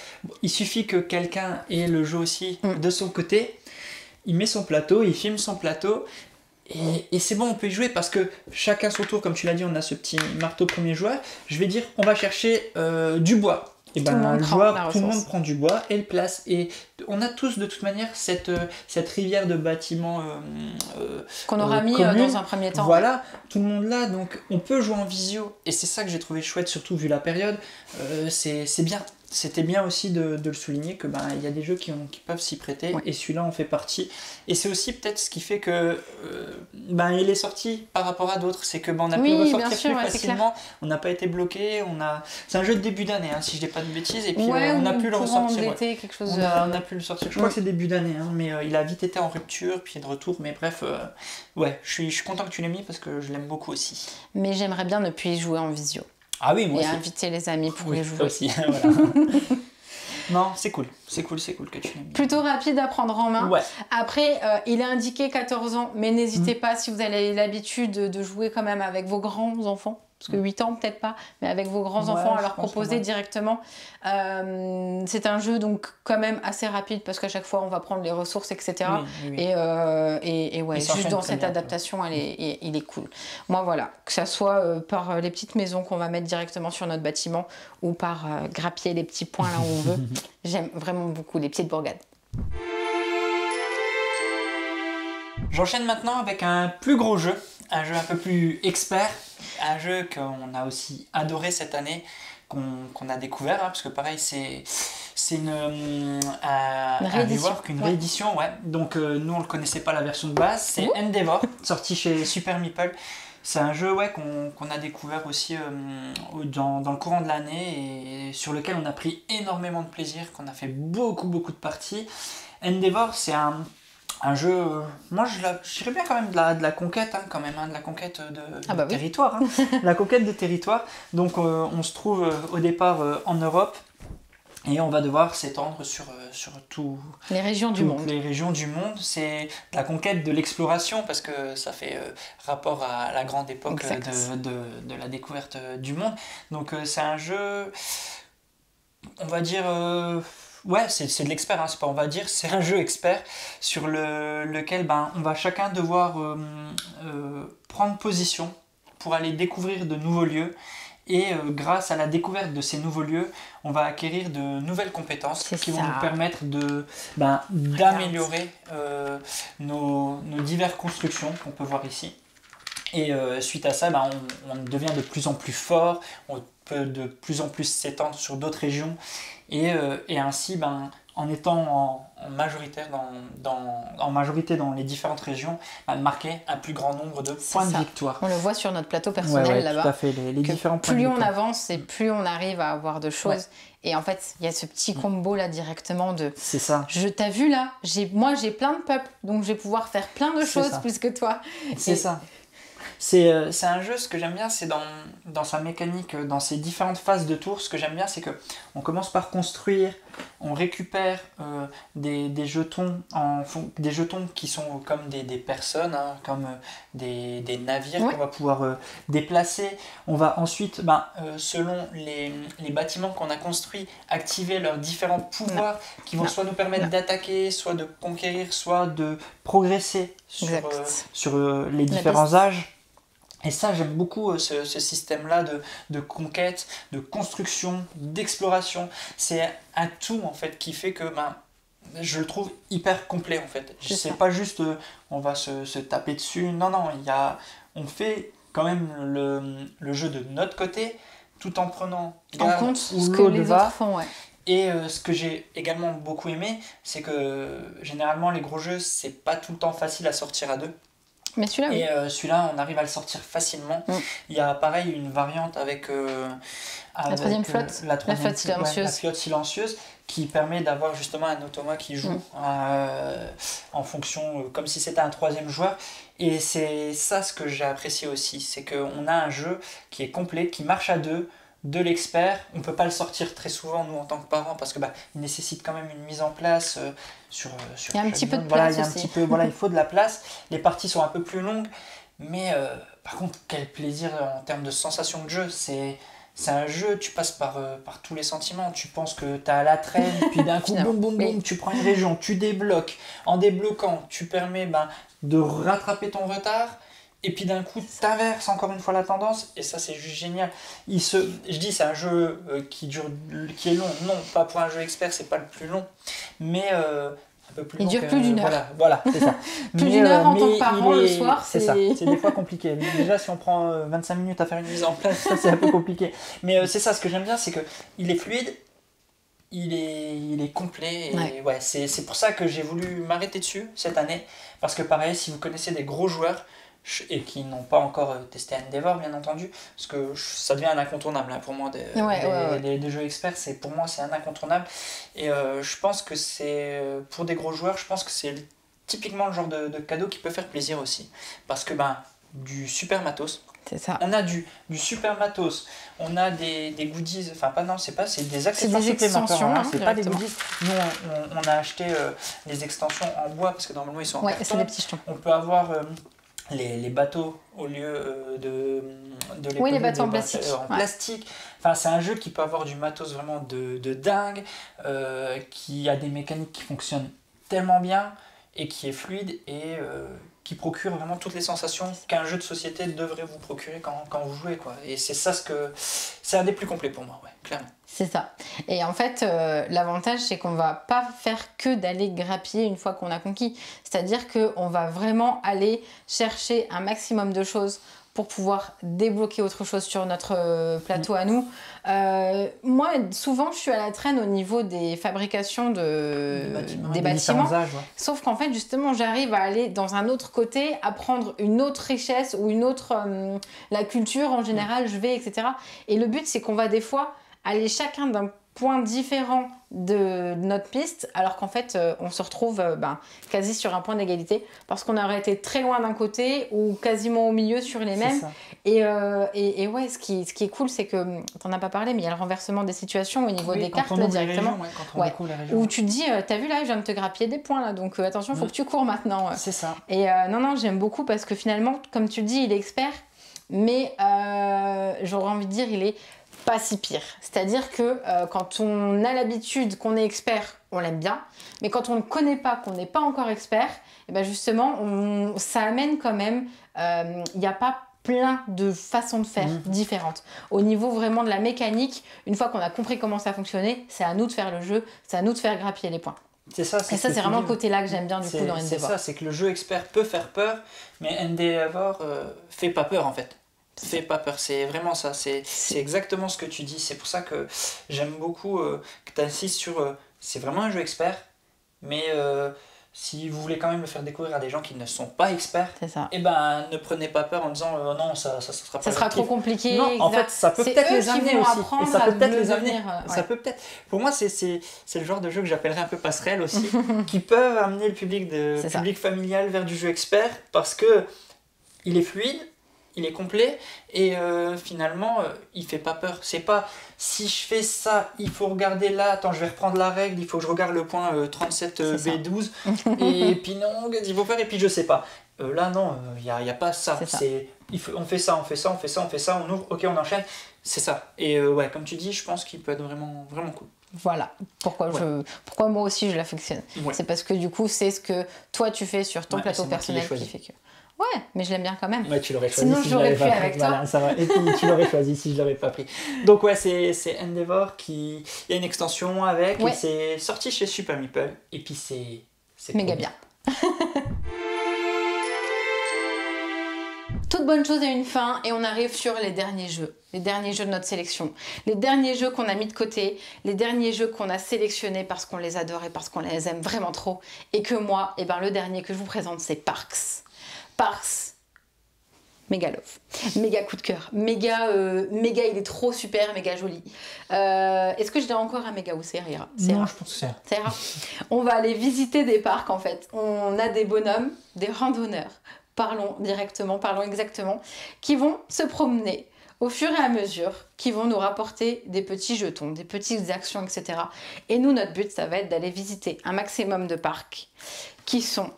il suffit que quelqu'un ait le jeu aussi de son côté. Il met son plateau, il filme son plateau et c'est bon, on peut y jouer parce que chacun son tour, comme tu l'as dit, on a ce petit marteau premier joueur. Je vais dire, on va chercher du bois. Et tout le monde prend du bois et le place. Et on a tous de toute manière cette rivière de bâtiments qu'on aura mis dans un premier temps. Voilà, tout le monde là, donc on peut jouer en visio. Et c'est ça que j'ai trouvé chouette, surtout vu la période. C'est bien. c'était bien aussi de le souligner que il y a des jeux qui peuvent s'y prêter, et celui-là en fait partie. Et c'est aussi peut-être ce qui fait que il est sorti par rapport à d'autres, c'est que on a pu le ressortir plus facilement, on n'a pas été bloqué, c'est un jeu de début d'année, hein, si je dis pas de bêtises, et puis on a pu le ressortir. Quelque chose on a pu le sortir, je crois que c'est début d'année, hein, mais il a vite été en rupture, puis de retour, mais bref, je suis content que tu l'aies mis parce que je l'aime beaucoup aussi. Mais j'aimerais bien ne plus y jouer en visio. Ah oui, moi aussi. Et inviter les amis pour y jouer aussi. Voilà. Non, c'est cool que tu l'aies mis. Plutôt rapide à prendre en main. Ouais. Après, il est indiqué 14 ans, mais n'hésitez pas si vous avez l'habitude de jouer quand même avec vos grands enfants. Parce que 8 ans, peut-être pas, mais avec vos grands-enfants, à leur proposer directement. C'est un jeu donc quand même assez rapide parce qu'à chaque fois, on va prendre les ressources, etc. Oui. Et juste dans cette adaptation, il est cool. Moi, voilà, que ça soit par les petites maisons qu'on va mettre directement sur notre bâtiment ou par grappiller les petits points là où on veut. J'aime vraiment beaucoup les petites bourgades. J'enchaîne maintenant avec un plus gros jeu, un jeu un peu plus expert, un jeu qu'on a aussi adoré cette année, qu'on a découvert, parce que pareil, c'est une réédition. Ouais. Donc nous, on ne le connaissait pas la version de base, c'est Endeavor, sorti chez Super Meeple. C'est un jeu qu'on a découvert aussi dans le courant de l'année et sur lequel on a pris énormément de plaisir, qu'on a fait beaucoup de parties. Endeavor, c'est un jeu, moi je dirais bien quand même de la conquête, de la conquête de territoire. La conquête de territoire. Donc on se trouve au départ en Europe et on va devoir s'étendre sur toutes les régions du monde. Les régions du monde. C'est de la conquête de l'exploration parce que ça fait rapport à la grande époque de la découverte du monde. Donc c'est un jeu, on va dire... c'est de l'expert, c'est pas on va dire, c'est un jeu expert sur lequel on va chacun devoir prendre position pour aller découvrir de nouveaux lieux et grâce à la découverte de ces nouveaux lieux, on va acquérir de nouvelles compétences qui vont nous permettre d'améliorer nos diverses constructions qu'on peut voir ici. Et suite à ça, on devient de plus en plus fort, on peut de plus en plus s'étendre sur d'autres régions et ainsi, en étant en majorité dans les différentes régions, marquer un plus grand nombre de points de victoire. On le voit sur notre plateau personnel là-bas. Tout à fait, les différents points de victoire. Plus on avance et plus on arrive à avoir de choses. Ouais. Et en fait, il y a ce petit combo là directement de... C'est ça. T'as vu là, moi j'ai plein de peuples, donc je vais pouvoir faire plein de choses plus que toi. C'est ça. C'est un jeu, ce que j'aime bien, c'est dans sa mécanique, dans ses différentes phases de tour, ce que j'aime bien, c'est qu'on commence par construire, on récupère des jetons qui sont comme des personnes, comme des navires qu'on va pouvoir déplacer. On va ensuite, selon les bâtiments qu'on a construits, activer leurs différents pouvoirs qui vont soit nous permettre d'attaquer, soit de conquérir, soit de progresser sur les différents âges. Et ça, j'aime beaucoup ce système-là de conquête, de construction, d'exploration. C'est un tout, en fait, qui fait que je le trouve hyper complet, en fait. C'est pas juste on va se taper dessus. Non, on fait quand même le jeu de notre côté, tout en prenant en compte ce que les autres font. Ouais. Et ce que j'ai également beaucoup aimé, c'est que généralement, les gros jeux, c'est pas tout le temps facile à sortir à deux. Mais celui-là, et celui-là, on arrive à le sortir facilement. Il y a pareil une variante avec la troisième flotte, la flotte silencieuse. La flotte silencieuse qui permet d'avoir justement un automa qui joue en fonction, comme si c'était un troisième joueur. Et c'est ça ce que j'ai apprécié aussi, c'est qu'on a un jeu qui est complet, qui marche à deux, de l'expert. On ne peut pas le sortir très souvent, nous, en tant que parents, parce que il nécessite quand même une mise en place sur il y a un petit peu de place aussi. Il faut de la place. Les parties sont un peu plus longues, mais par contre, quel plaisir en termes de sensation de jeu. C'est un jeu, tu passes par tous les sentiments. Tu penses que tu as la traîne, puis d'un coup, boum, tu prends une région, tu débloques. En débloquant, tu permets de rattraper ton retard. Et puis d'un coup, t'inverses encore une fois la tendance, et ça c'est juste génial. Je dis c'est un jeu qui est long, non, pas pour un jeu expert, c'est pas le plus long, mais un peu plus long. Il dure plus d'une heure. Voilà, c'est ça. Plus d'une heure en tant que parent le soir, c'est ça. C'est des fois compliqué. Déjà, si on prend 25 minutes à faire une mise en place, ça c'est un peu compliqué. Mais c'est ça, ce que j'aime bien, c'est qu'il est fluide, il est complet. Et ouais, c'est pour ça que j'ai voulu m'arrêter dessus cette année. Parce que pareil, si vous connaissez des gros joueurs et qui n'ont pas encore testé Endeavor, bien entendu, parce que ça devient un incontournable pour moi. Des jeux experts, pour moi, c'est un incontournable. Et je pense que c'est, pour des gros joueurs, je pense que c'est typiquement le genre de cadeau qui peut faire plaisir aussi. Parce que du super matos. C'est ça. On a du super matos, on a des goodies, enfin pas non, c'est des accessoires supplémentaires, hein, c'est pas des goodies. Nous on a acheté des extensions en bois parce que normalement ils sont en carton. C'est des petits jetons. On peut avoir les bateaux au lieu de les bateaux en plastique. Plastique. Enfin, c'est un jeu qui peut avoir du matos vraiment de dingue, qui a des mécaniques qui fonctionnent tellement bien et qui est fluide et qui procure vraiment toutes les sensations qu'un jeu de société devrait vous procurer quand vous jouez, quoi. Et c'est ça c'est un des plus complets pour moi, ouais, clairement. C'est ça. Et en fait, l'avantage, c'est qu'on va pas faire que d'aller grappiller une fois qu'on a conquis. C'est-à-dire qu'on va vraiment aller chercher un maximum de choses pour pouvoir débloquer autre chose sur notre plateau à nous. Moi, souvent, je suis à la traîne au niveau des fabrications des bâtiments. Âges, Sauf qu'en fait, justement, j'arrive à aller dans un autre côté, à prendre une autre richesse ou une autre... la culture, en général, je vais, etc. Et le but, c'est qu'on va des fois aller chacun d'un point différent de notre piste, alors qu'en fait, on se retrouve quasi sur un point d'égalité, parce qu'on aurait été très loin d'un côté ou quasiment au milieu sur les mêmes. Et ouais, ce qui est cool, c'est que, t'en as pas parlé, mais il y a le renversement des situations au niveau des cartes, là, directement. Où tu te dis, t'as vu là, je viens de te grappiller des points, là, donc attention, il faut que tu cours maintenant. C'est ça. Et non, j'aime beaucoup, parce que finalement, comme tu le dis, il est expert, mais j'aurais envie de dire, il est pas si pire. C'est-à-dire que quand on a l'habitude qu'on est expert, on l'aime bien. Mais quand on ne connaît pas, qu'on n'est pas encore expert, et ben justement, ça amène quand même... Il n'y a pas plein de façons de faire différentes. Au niveau vraiment de la mécanique, une fois qu'on a compris comment ça fonctionnait, c'est à nous de faire le jeu, c'est à nous de faire grappiller les points. C'est ça, et ça, c'est vraiment le côté là que j'aime bien du coup dans Endeavor. C'est ça, c'est que le jeu expert peut faire peur, mais Endeavor fait pas peur en fait. Fais pas peur, c'est vraiment ça, c'est exactement ce que tu dis. C'est pour ça que j'aime beaucoup que tu insistes sur c'est vraiment un jeu expert, mais si vous voulez quand même le faire découvrir à des gens qui ne sont pas experts, et ne prenez pas peur en disant non, ça sera pas ça sera trop compliqué. Non, en fait, ça peut peut-être les amener aussi. Et ça peut peut-être les amener. Ça peut peut-être. Pour moi, c'est le genre de jeu que j'appellerais un peu passerelle aussi, qui peuvent amener le public familial vers du jeu expert parce que il est fluide. Il est complet et finalement il fait pas peur. C'est pas si je fais ça, il faut regarder là, attends je vais reprendre la règle, il faut que je regarde le point 37B12 et puis non, il faut faire et puis je sais pas. Là non, il y a pas ça. On fait ça, on ouvre, ok on enchaîne, c'est ça. Et ouais, comme tu dis, je pense qu'il peut être vraiment, vraiment cool. Voilà, pourquoi moi aussi je l'affectionne. Ouais. C'est parce que du coup c'est ce que toi tu fais sur ton plateau personnel qui fait que... Ouais, mais je l'aime bien quand même. Ouais, tu l'aurais choisi. Sinon, si j'aurais pu avec toi. Voilà, ça va. Et puis, tu l'aurais choisi si je l'avais pas pris. Donc, ouais, c'est Endeavor il y a une extension avec. Et c'est sorti chez Super Meeple. Et puis, c'est méga bien. Toute bonne chose a une fin et on arrive sur les derniers jeux de notre sélection. Les derniers jeux qu'on a mis de côté, les derniers jeux qu'on a sélectionnés parce qu'on les adore et parce qu'on les aime vraiment trop. Et que moi, le dernier que je vous présente, c'est Parks. Parks, méga love, méga coup de cœur, méga il est trop super, méga joli. Est-ce que je dirais encore un méga ou c'est rare? Non, je pense que c'est rare. On va aller visiter des parcs en fait. On a des bonhommes, des randonneurs, parlons exactement, qui vont se promener au fur et à mesure, qui vont nous rapporter des petits jetons, des petites actions, etc. Et nous, notre but, ça va être d'aller visiter un maximum de parcs qui sont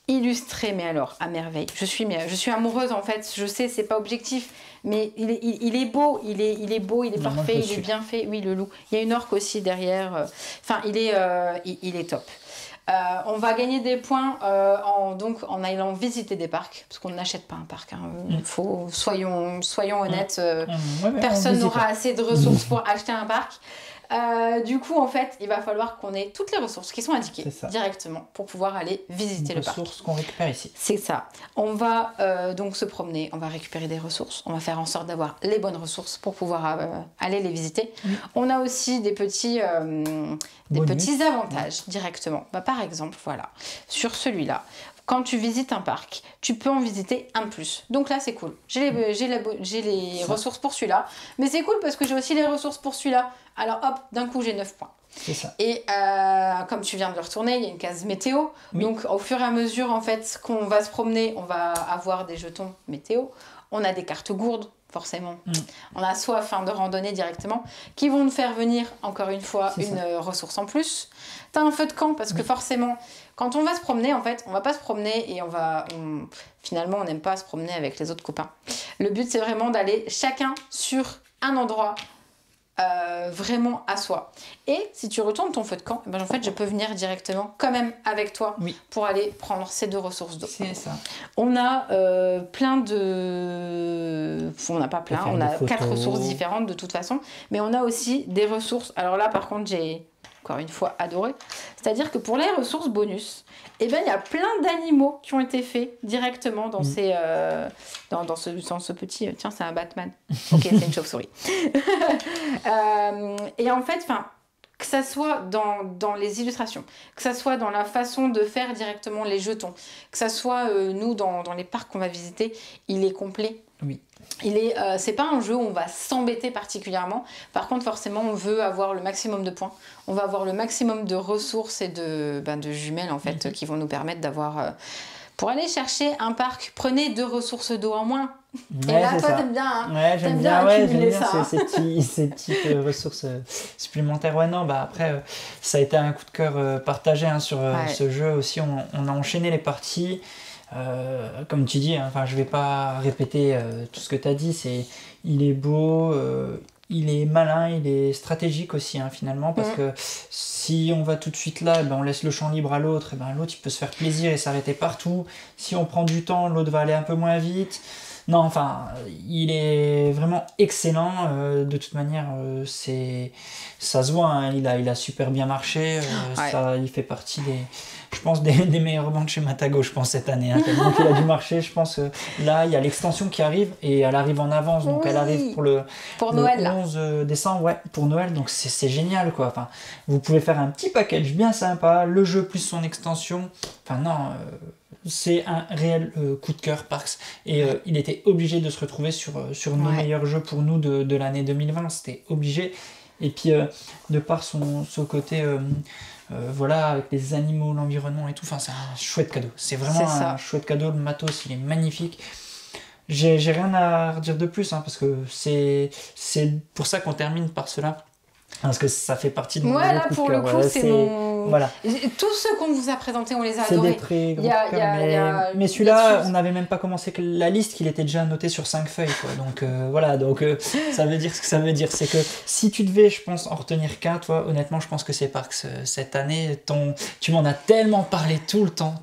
illustré, mais alors à merveille. Je suis amoureuse en fait. Je sais, c'est pas objectif, mais il est beau, il est parfait, il est bien fait. Oui, le loup. Il y a une orque aussi derrière. Enfin, il est top. On va gagner des points en allant visiter des parcs, parce qu'on n'achète pas un parc. Soyons honnêtes. Personne n'aura assez de ressources pour acheter un parc. Du coup, en fait, il va falloir qu'on ait toutes les ressources qui sont indiquées directement pour pouvoir aller visiter le parc. Les ressources qu'on récupère ici. C'est ça. On va donc se promener, on va récupérer des ressources, on va faire en sorte d'avoir les bonnes ressources pour pouvoir aller les visiter. On a aussi des petits avantages directement. Bah, par exemple, voilà, sur celui-là, quand tu visites un parc, tu peux en visiter un de plus. Donc là, c'est cool. J'ai les ressources pour celui-là. Mais c'est cool parce que j'ai aussi les ressources pour celui-là. Alors hop, d'un coup, j'ai 9 points. C'est ça. Et comme tu viens de le retourner, il y a une case météo. Donc au fur et à mesure, en fait, qu'on va se promener, on va avoir des jetons météo. On a des cartes gourdes, forcément. On a soit fin de randonnée directement, qui vont nous faire venir, encore une fois, une ressource en plus. T'as un feu de camp, parce que forcément, quand on va se promener, en fait, on va pas se promener et finalement, on n'aime pas se promener avec les autres copains. Le but, c'est vraiment d'aller chacun sur un endroit vraiment à soi. Et si tu retournes ton feu de camp, ben en fait, je peux venir directement quand même avec toi pour aller prendre ces 2 ressources d'eau. C'est ça. On a plein de... On n'a pas plein, on a 4 ressources différentes de toute façon, mais on a aussi des ressources. Alors là, par contre, j'ai encore une fois adoré. C'est-à-dire que pour les ressources bonus, eh ben, il y a plein d'animaux qui ont été faits directement dans ces... dans ce petit... Tiens, c'est un Batman. Ok, c'est une chauve-souris. Et en fait, que ça soit dans les illustrations, que ça soit dans la façon de faire directement les jetons, que ça soit nous dans les parcs qu'on va visiter, il est complet. Oui. C'est pas un jeu où on va s'embêter particulièrement. Par contre, forcément, on veut avoir le maximum de points. On va avoir le maximum de ressources et de jumelles en fait, qui vont nous permettre d'avoir... Pour aller chercher un parc, prenez 2 ressources d'eau en moins. Ouais, et là, toi, t'aimes bien, hein. Ouais, j'aime bien accumuler ça. Ces petites ressources supplémentaires. Ouais, non, bah après, ça a été un coup de cœur partagé sur ce jeu aussi. On a enchaîné les parties. Comme tu dis, enfin, je vais pas répéter tout ce que tu as dit. Il est beau, il est malin, il est stratégique aussi finalement, parce que si on va tout de suite là, on laisse le champ libre à l'autre, l'autre il peut se faire plaisir et s'arrêter partout. Si on prend du temps, l'autre va aller un peu moins vite. Non, enfin, il est vraiment excellent. De toute manière, ça se voit, il a super bien marché. Il fait partie des meilleures ventes chez Matago, je pense, cette année. Tellement qu'il a dû marcher. Je pense là, il y a l'extension qui arrive et elle arrive en avance. Donc, elle arrive pour le Noël, 11 décembre, pour Noël. Donc, c'est génial, quoi. Enfin, vous pouvez faire un petit package bien sympa, le jeu plus son extension. Enfin, non... c'est un réel coup de cœur Parks et il était obligé de se retrouver sur nos meilleurs jeux pour nous de l'année 2020, c'était obligé. Et puis de par son côté avec les animaux, l'environnement et tout, enfin c'est un chouette cadeau, c'est vraiment un chouette cadeau. Le matos il est magnifique. J'ai rien à redire de plus parce que c'est pour ça qu'on termine par cela. Parce que ça fait partie de mon là pour le coup c'est mon... Voilà. Tous ceux qu'on vous a présentés on les a adorés. C'est des très grands mais celui-là on n'avait même pas commencé la liste, qu'il était déjà noté sur 5 feuilles quoi. Donc ça veut dire ce que ça veut dire, c'est que si tu devais je pense en retenir qu'un, toi honnêtement je pense que c'est Parks cette année. Tu m'en as tellement parlé tout le temps.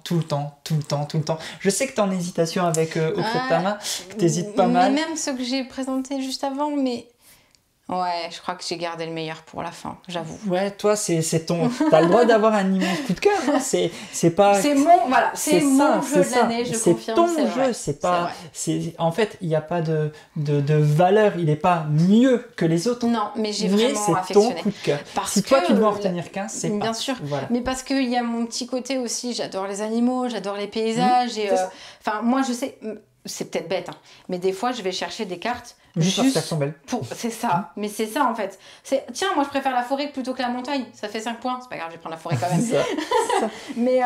Je sais que t'es en hésitation avec Okreptama, que t'hésites pas mal. Mais même ceux que j'ai présentés juste avant, mais... Ouais, je crois que j'ai gardé le meilleur pour la fin, j'avoue. Ouais, toi, t'as le droit d'avoir un immense coup de cœur. C'est pas. C'est mon, voilà, c'est mon jeu de l'année, je confirme. C'est ton jeu, c'est pas. En fait, il n'y a pas de valeur, il n'est pas mieux que les autres. Non, mais j'ai vraiment affectionné. C'est ton coup de cœur. Si toi, tu dois en retenir qu'un, c'est pas. Bien sûr. Voilà. Mais parce qu'il y a mon petit côté aussi, j'adore les animaux, j'adore les paysages. Enfin, moi, je sais, c'est peut-être bête, mais des fois, je vais chercher des cartes. Juste parce qu'elles sont belles. C'est ça, mais c'est ça en fait. Tiens, moi je préfère la forêt plutôt que la montagne, ça fait 5 points, c'est pas grave, je vais prendre la forêt quand même. ça. Mais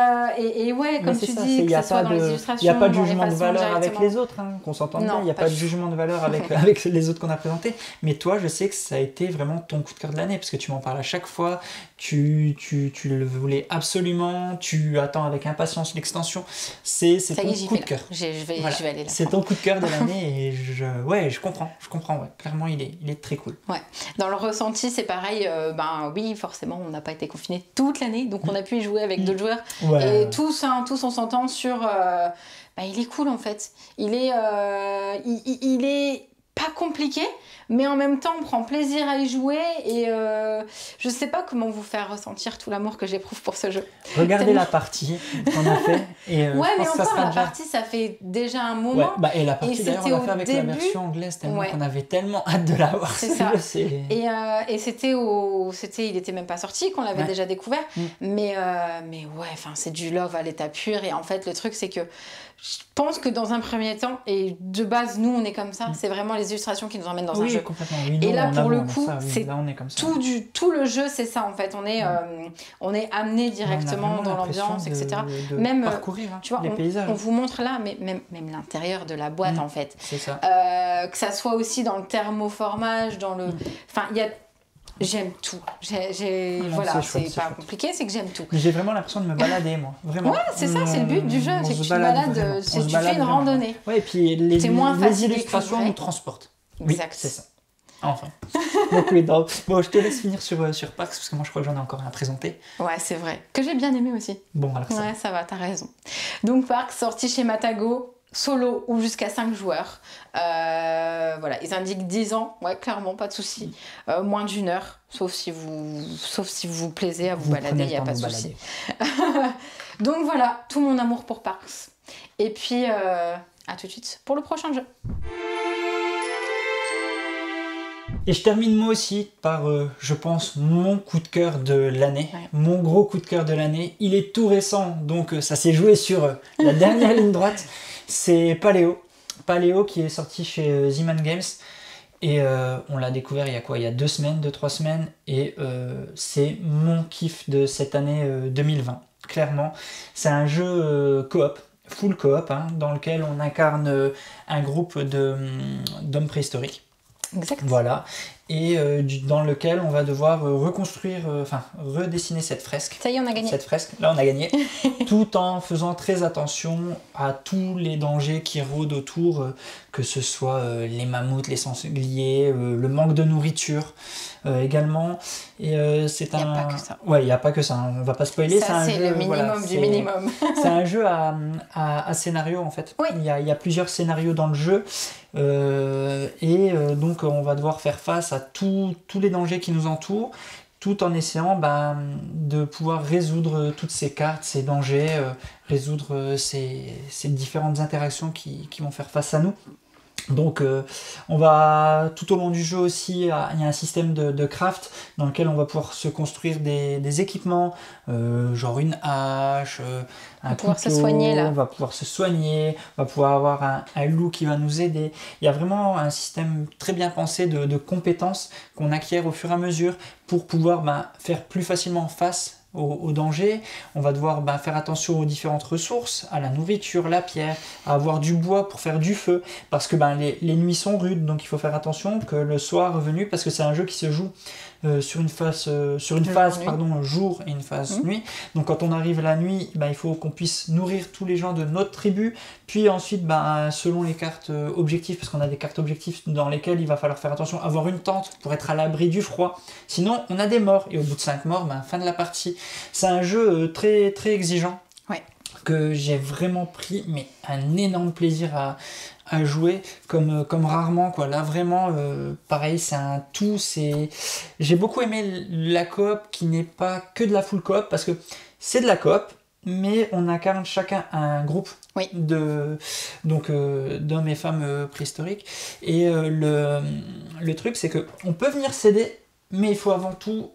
comme tu dis, que ça soit dans les illustrations, il n'y a pas de jugement de valeur avec les autres, qu'on s'entende bien, il n'y a pas de jugement de valeur avec les autres qu'on a présentés. Mais toi, je sais que ça a été vraiment ton coup de cœur de l'année, parce que tu m'en parles à chaque fois, tu le voulais absolument, tu attends avec impatience l'extension, c'est ton coup de cœur. Je vais aller là. C'est ton coup de cœur de l'année et je comprends. Clairement il est très cool. Ouais. Dans le ressenti c'est pareil, oui forcément on n'a pas été confinés toute l'année, donc on a pu y jouer avec d'autres joueurs et tous on s'entend sur il est cool en fait, il est pas compliqué, mais en même temps on prend plaisir à y jouer et je sais pas comment vous faire ressentir tout l'amour que j'éprouve pour ce jeu. Regardez la partie qu'on a fait et ouais, mais encore la partie ça fait déjà un moment. Ouais, et la partie d'ailleurs on l'a fait avec la version anglaise tellement qu'on avait tellement hâte de la voir. C'est ça. Et c'était il était même pas sorti qu'on l'avait déjà découvert, mais ouais, enfin c'est du love à l'état pur et en fait le truc c'est que je pense que dans un premier temps, et de base, nous, on est comme ça, c'est vraiment les illustrations qui nous emmènent dans un jeu. Complètement. Oui, et là, pour le coup, c'est tout le jeu, c'est ça, en fait. On est amené directement dans l'ambiance, etc. Même parcourir tu vois, les paysages. On vous montre là, mais même l'intérieur de la boîte, en fait. C'est ça. Que ça soit aussi dans le thermoformage, dans le... Enfin, il y a... J'aime tout. Voilà, c'est pas compliqué, c'est que j'aime tout. J'ai vraiment l'impression de me balader, moi. Vraiment. Ouais, c'est ça, c'est le but du jeu, c'est que tu te balades, tu fais une randonnée. Ouais, et puis les illustrations nous transportent. Exact. Oui, c'est ça. Enfin. Donc, oui, bon, je te laisse finir sur Parks, parce que moi je crois que j'en ai encore un à présenter. Ouais, c'est vrai. Que j'ai bien aimé aussi. Bon, alors ça. Ouais, ça va, t'as raison. Donc, Parks, sorti chez Matago. Solo ou jusqu'à 5 joueurs. Voilà, ils indiquent 10 ans, ouais, clairement, pas de souci. Moins d'1 heure, sauf si vous plaisez à vous balader, il n'y a pas de souci. Donc voilà, tout mon amour pour Parks. Et puis, à tout de suite pour le prochain jeu. Et je termine moi aussi par, je pense, mon coup de cœur de l'année. Ouais. Mon gros coup de cœur de l'année. Il est tout récent, donc ça s'est joué sur la dernière ligne droite. C'est Paléo. Paléo qui est sorti chez Z-Man Games. Et on l'a découvert il y a quoi ? Il y a 2-3 semaines. Et c'est mon kiff de cette année 2020. Clairement. C'est un jeu coop. Full coop, hein, dans lequel on incarne un groupe d'hommes préhistoriques. Exact. Voilà. Et dans lequel on va devoir redessiner cette fresque. Ça y est, on a gagné. Cette fresque, là on a gagné. Tout en faisant très attention à tous les dangers qui rôdent autour, que ce soit les mammouths, les sangliers, le manque de nourriture également. Et c'est un... Il n'y a pas que ça. Ouais, il n'y a pas que ça, hein. On va pas spoiler. Ça, c'est le minimum du minimum. C'est un jeu à scénario en fait. Oui. Il y a plusieurs scénarios dans le jeu. Donc on va devoir faire face à tous les dangers qui nous entourent, tout en essayant de pouvoir résoudre toutes ces cartes, ces dangers, résoudre ces différentes interactions qui vont faire face à nous. Donc on va tout au long du jeu aussi, il y a un système de craft dans lequel on va pouvoir se construire des équipements, genre une hache, un couteau, on va pouvoir se soigner, on va pouvoir avoir un loup qui va nous aider. Il y a vraiment un système très bien pensé de compétences qu'on acquiert au fur et à mesure pour pouvoir faire plus facilement face au danger. On va devoir faire attention aux différentes ressources, à la nourriture, la pierre, à avoir du bois pour faire du feu, parce que les nuits sont rudes, donc il faut faire attention que le soir revenu, parce que c'est un jeu qui se joue sur une phase jour et une phase nuit. Donc quand on arrive la nuit, il faut qu'on puisse nourrir tous les gens de notre tribu, puis ensuite selon les cartes objectifs, parce qu'on a des cartes objectifs dans lesquelles il va falloir faire attention, avoir une tente pour être à l'abri du froid, sinon on a des morts, et au bout de 5 morts, fin de la partie. C'est un jeu très très exigeant, que j'ai vraiment pris un énorme plaisir à jouer comme rarement, quoi. Là vraiment pareil, c'est un tout. J'ai beaucoup aimé la coop qui n'est pas que de la full coop, parce que c'est de la coop mais on incarne chacun un groupe d'hommes et femmes préhistoriques, et le truc c'est que on peut venir s'aider, mais il faut avant tout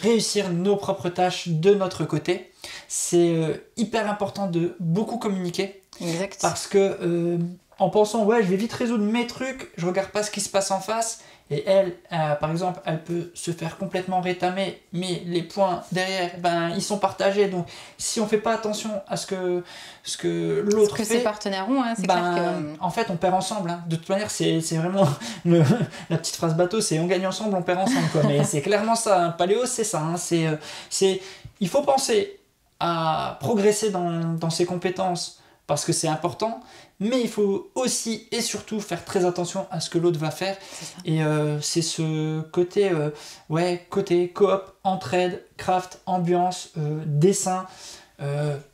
réussir nos propres tâches de notre côté. C'est hyper important de beaucoup communiquer. Exact. Parce que en pensant je vais vite résoudre mes trucs, je regarde pas ce qui se passe en face, et elle, par exemple, elle peut se faire complètement rétamer, mais les points derrière, ils sont partagés. Donc si on fait pas attention à ce que l'autre fait, ses partenaires ont, c'est clair que... en fait on perd ensemble, hein. De toute manière c'est vraiment la petite phrase bateau, c'est on gagne ensemble, on perd ensemble, quoi. Mais c'est clairement ça, hein. Paléo c'est ça, hein. Il faut penser à progresser dans ses compétences, parce que c'est important, mais il faut aussi et surtout faire très attention à ce que l'autre va faire. Et c'est ce côté côté coop, entraide, craft, ambiance, dessin,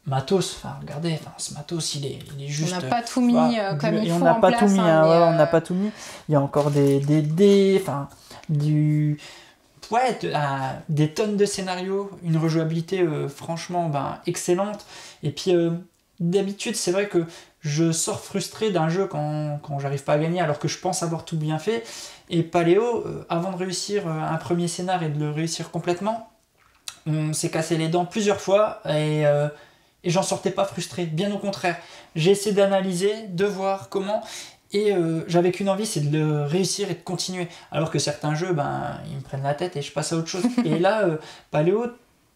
matos, enfin regardez, ce matos il est juste... On n'a pas tout mis comme il faut on n'a en pas place. Tout mis, Hein, on n'a pas tout mis. Il y a encore des tonnes de scénarios, une rejouabilité franchement excellente. Et puis d'habitude c'est vrai que je sors frustré d'un jeu quand j'arrive pas à gagner alors que je pense avoir tout bien fait. Et Paléo, avant de réussir un premier scénar et de le réussir complètement, on s'est cassé les dents plusieurs fois et j'en sortais pas frustré, bien au contraire. J'ai essayé d'analyser, de voir comment, et j'avais qu'une envie, c'est de le réussir et de continuer. Alors que certains jeux, ils me prennent la tête et je passe à autre chose. Et là, Paléo,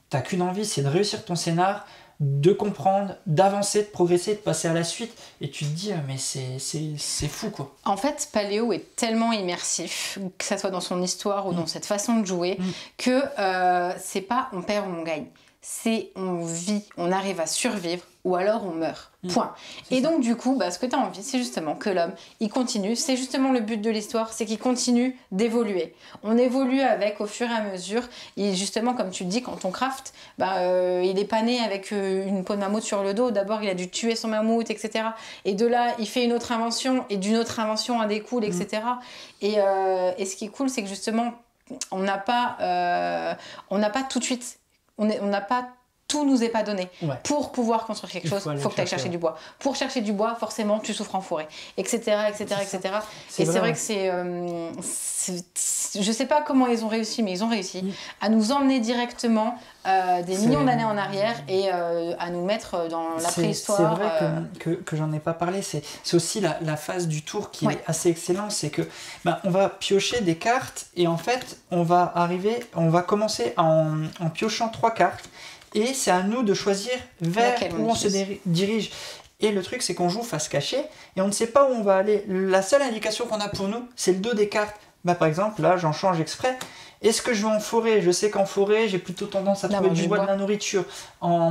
t'as qu'une envie, c'est de réussir ton scénar, de comprendre, d'avancer, de progresser, de passer à la suite. Et tu te dis, mais c'est fou, quoi. En fait, Paléo est tellement immersif, que ça soit dans son histoire ou dans cette façon de jouer, que c'est pas on perd ou on gagne. C'est on vit, on arrive à survivre ou alors on meurt. Point. Et donc du coup, ce que tu as envie, c'est justement que l'homme, il continue. C'est justement le but de l'histoire, c'est qu'il continue d'évoluer. On évolue avec au fur et à mesure. Et justement, comme tu le dis, quand on craft, il est pas né avec une peau de mammouth sur le dos. D'abord, il a dû tuer son mammouth, etc. Et de là, il fait une autre invention. Et d'une autre invention, un découle, etc. Et ce qui est cool, c'est que justement, on n'a pas tout de suite... On n'a pas, tout nous est pas donné. Ouais. Pour pouvoir construire quelque chose, il faut que tu ailles chercher du bois. Pour chercher du bois, forcément, tu souffres en forêt, etc. Et c'est vrai que c'est... je sais pas comment ils ont réussi, mais ils ont réussi à nous emmener directement des millions d'années en arrière et à nous mettre dans la préhistoire. C'est vrai que j'en ai pas parlé. C'est aussi la phase du tour qui est assez excellente. C'est que on va piocher des cartes et en fait, on va commencer en piochant 3 cartes. Et c'est à nous de choisir vers où on se dirige. Et le truc, c'est qu'on joue face cachée et on ne sait pas où on va aller. La seule indication qu'on a pour nous, c'est le dos des cartes. Par exemple, là, j'en change exprès. Est-ce que je vais en forêt? Je sais qu'en forêt, j'ai plutôt tendance à trouver du bois, de la nourriture. À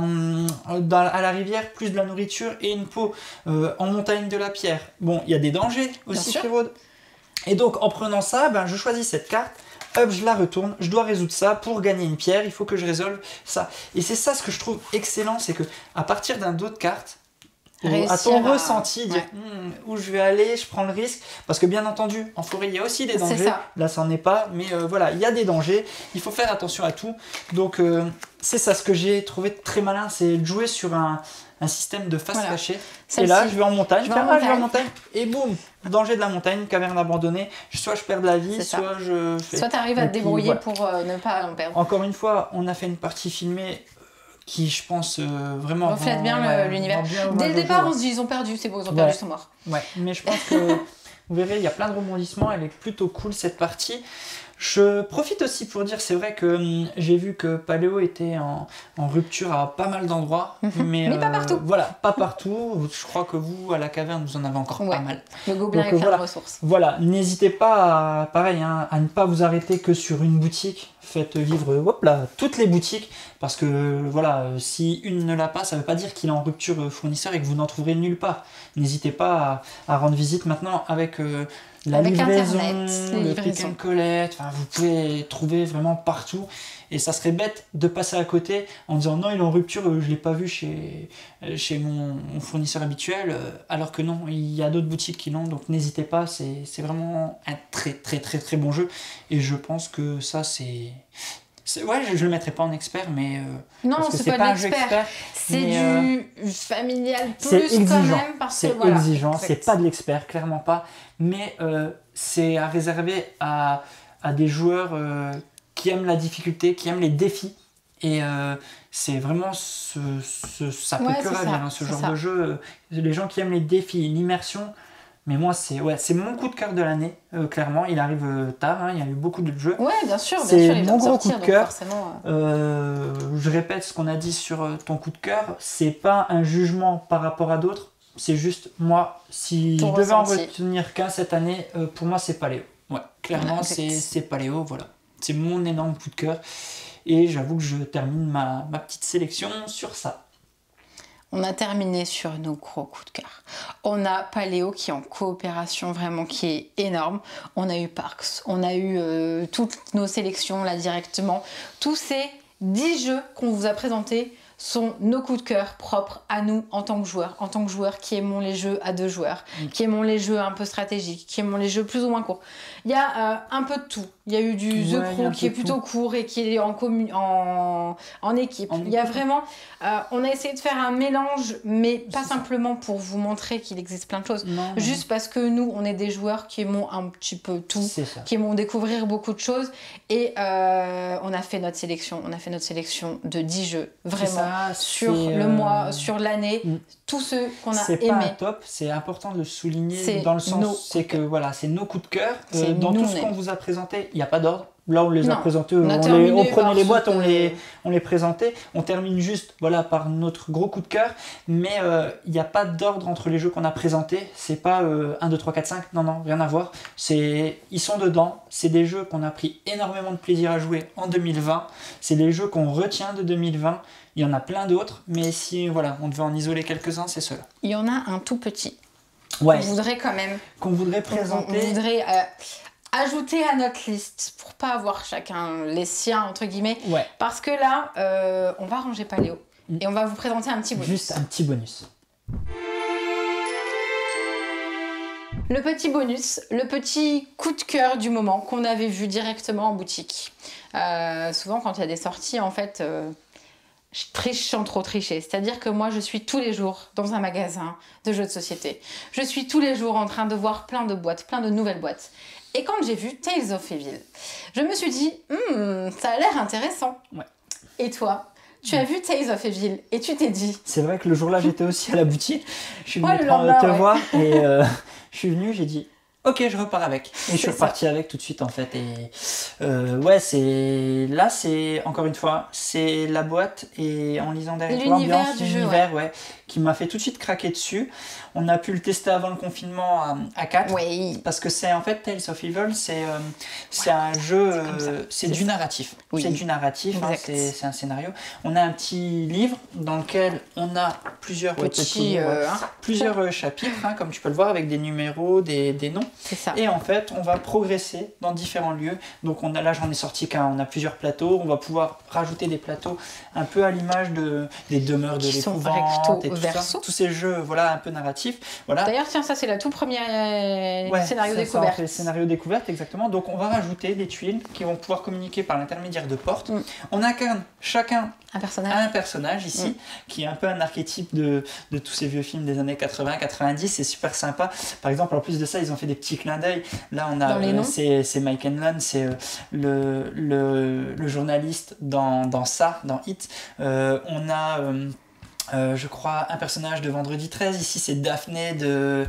la rivière, plus de la nourriture et une peau. En montagne, de la pierre. Bon, il y a des dangers aussi qui rôdent. Et donc, en prenant ça, je choisis cette carte. Hop, je la retourne, je dois résoudre ça pour gagner une pierre, il faut que je résolve ça. Et c'est ça ce que je trouve excellent, c'est que à partir d'un dos de carte, à ton ressenti, dire où je vais aller, je prends le risque. Parce que bien entendu, en forêt, il y a aussi des dangers. Là, ça n'en est pas, mais voilà, il y a des dangers. Il faut faire attention à tout. Donc, c'est ça ce que j'ai trouvé très malin, c'est de jouer sur un système de face cachée. Et là, je vais en montagne, je vais en montagne, et boum, danger de la montagne, caverne abandonnée. Soit je perds de la vie, soit je fais... Soit tu arrives à te débrouiller pour ne pas en perdre. Encore une fois, on a fait une partie filmée qui, je pense, vraiment... reflète bien l'univers. Dès le départ, on se dit, ils ont perdu, c'est bon, ils ont perdu, ils sont morts. Ouais, mais je pense que, vous verrez, il y a plein de rebondissements, elle est plutôt cool, cette partie. Je profite aussi pour dire, c'est vrai que j'ai vu que Paléo était en rupture à pas mal d'endroits, mais pas partout. Voilà, pas partout. Je crois que vous, à la caverne, vous en avez encore pas mal. Le gobelin est plein de ressources. Voilà, n'hésitez pas, à ne pas vous arrêter que sur une boutique. Faites vivre toutes les boutiques, parce que si une ne l'a pas, ça ne veut pas dire qu'il est en rupture fournisseur et que vous n'en trouverez nulle part. N'hésitez pas à rendre visite maintenant avec la livraison, le click and collect, vous pouvez trouver vraiment partout. Et ça serait bête de passer à côté en disant non, il est en rupture, je ne l'ai pas vu chez mon fournisseur habituel, alors que non, il y a d'autres boutiques qui l'ont, donc n'hésitez pas, c'est vraiment un très très très très bon jeu. Et je pense que ça ouais, je le mettrai pas en expert, mais non, c'est pas un jeu expert, c'est du familial plus quand même, parce que c'est exigeant, c'est pas de l'expert, clairement pas, mais c'est à réserver à des joueurs qui aiment la difficulté, qui aiment les défis, et c'est vraiment ça peut que ravir, ce genre de jeu, les gens qui aiment les défis, l'immersion. Mais moi, c'est mon coup de cœur de l'année, clairement. Il arrive tard, il y a eu beaucoup de jeux. Ouais, bien sûr, c'est mon gros coup de cœur. Je répète ce qu'on a dit sur ton coup de cœur. C'est pas un jugement par rapport à d'autres. C'est juste, moi, si je devais en retenir qu'un cette année, pour moi, c'est Paléo. Ouais, clairement, c'est Paléo, voilà. C'est mon énorme coup de cœur. Et j'avoue que je termine ma petite sélection sur ça. On a terminé sur nos gros coups de cœur. On a Paléo qui est en coopération vraiment, qui est énorme. On a eu Parks, on a eu toutes nos sélections là directement. Tous ces 10 jeux qu'on vous a présentés sont nos coups de cœur propres à nous en tant que joueurs qui aimons les jeux à 2 joueurs, qui aimons les jeux un peu stratégiques, qui aimons les jeux plus ou moins courts. Il y a un peu de tout. Il y a eu du The Crew qui est plutôt court et qui est en équipe. Il y a vraiment... on a essayé de faire un mélange, mais pas simplement pour vous montrer qu'il existe plein de choses. Juste parce que nous, on est des joueurs qui aimons un petit peu tout, qui aimons découvrir beaucoup de choses. Et on a fait notre sélection. On a fait notre sélection de 10 jeux, vraiment, sur le mois, sur l'année. Tous ceux qu'on a aimés. C'est pas un top, c'est important de le souligner dans le sens, c'est que voilà, c'est nos coups de cœur. Dans tout ce qu'on vous a présenté, il n'y a pas d'ordre. Là, on les a présentés, on prenait les boîtes, on les présentait. On termine juste par notre gros coup de cœur, mais il n'y a pas d'ordre entre les jeux qu'on a présentés. C'est pas 1, 2, 3, 4, 5, non, rien à voir. Ils sont dedans, c'est des jeux qu'on a pris énormément de plaisir à jouer en 2020. C'est des jeux qu'on retient de 2020. Il y en a plein d'autres, mais si on devait en isoler quelques-uns, c'est ceux-là. Il y en a un tout petit qu'on voudrait quand même... Qu'on voudrait présenter. On voudrait ajouter à notre liste, pour pas avoir chacun les siens, entre guillemets. Parce que là, on va ranger Paléo. Et on va vous présenter un petit bonus. Juste un petit bonus. Le petit bonus, le petit coup de cœur du moment qu'on avait vu directement en boutique. Souvent, quand il y a des sorties, en fait... je triche sans trop tricher. C'est-à-dire que moi, je suis tous les jours dans un magasin de jeux de société. Je suis tous les jours en train de voir plein de boîtes, plein de nouvelles boîtes. Et quand j'ai vu Tales of Evil, je me suis dit, ça a l'air intéressant. Et toi, tu as vu Tales of Evil et tu t'es dit... C'est vrai que le jour-là, j'étais aussi à la boutique. Je suis venu te voir et je suis venu, j'ai dit... Ok, je repars avec. Et je suis reparti avec tout de suite en fait. Et c'est encore une fois, c'est la boîte et en lisant derrière l'univers du jeu, qui m'a fait tout de suite craquer dessus. On a pu le tester avant le confinement à 4 parce que c'est en fait Tales of Evil, c'est un jeu, c'est du narratif. C'est du narratif, c'est un scénario. On a un petit livre dans lequel on a plusieurs plusieurs chapitres, comme tu peux le voir, avec des numéros, des noms. C'est ça. Et en fait, on va progresser dans différents lieux. Donc là, j'en ai sorti qu'un. On a plusieurs plateaux. On va pouvoir rajouter des plateaux un peu à l'image des demeures de l'épouvante et tout ça. Tous ces jeux, un peu narratifs. D'ailleurs, tiens, ça c'est le tout premier scénario découverte. C'est scénario découverte, exactement. Donc on va rajouter des tuiles qui vont pouvoir communiquer par l'intermédiaire de portes. On incarne chacun un personnage ici, qui est un peu un archétype de tous ces vieux films des années 80-90. C'est super sympa. Par exemple, en plus de ça, ils ont fait des petits clins d'œil. Là, on a c'est Mike Hanlon, c'est le journaliste dans Hit. On a je crois un personnage de Vendredi 13. Ici, c'est Daphné de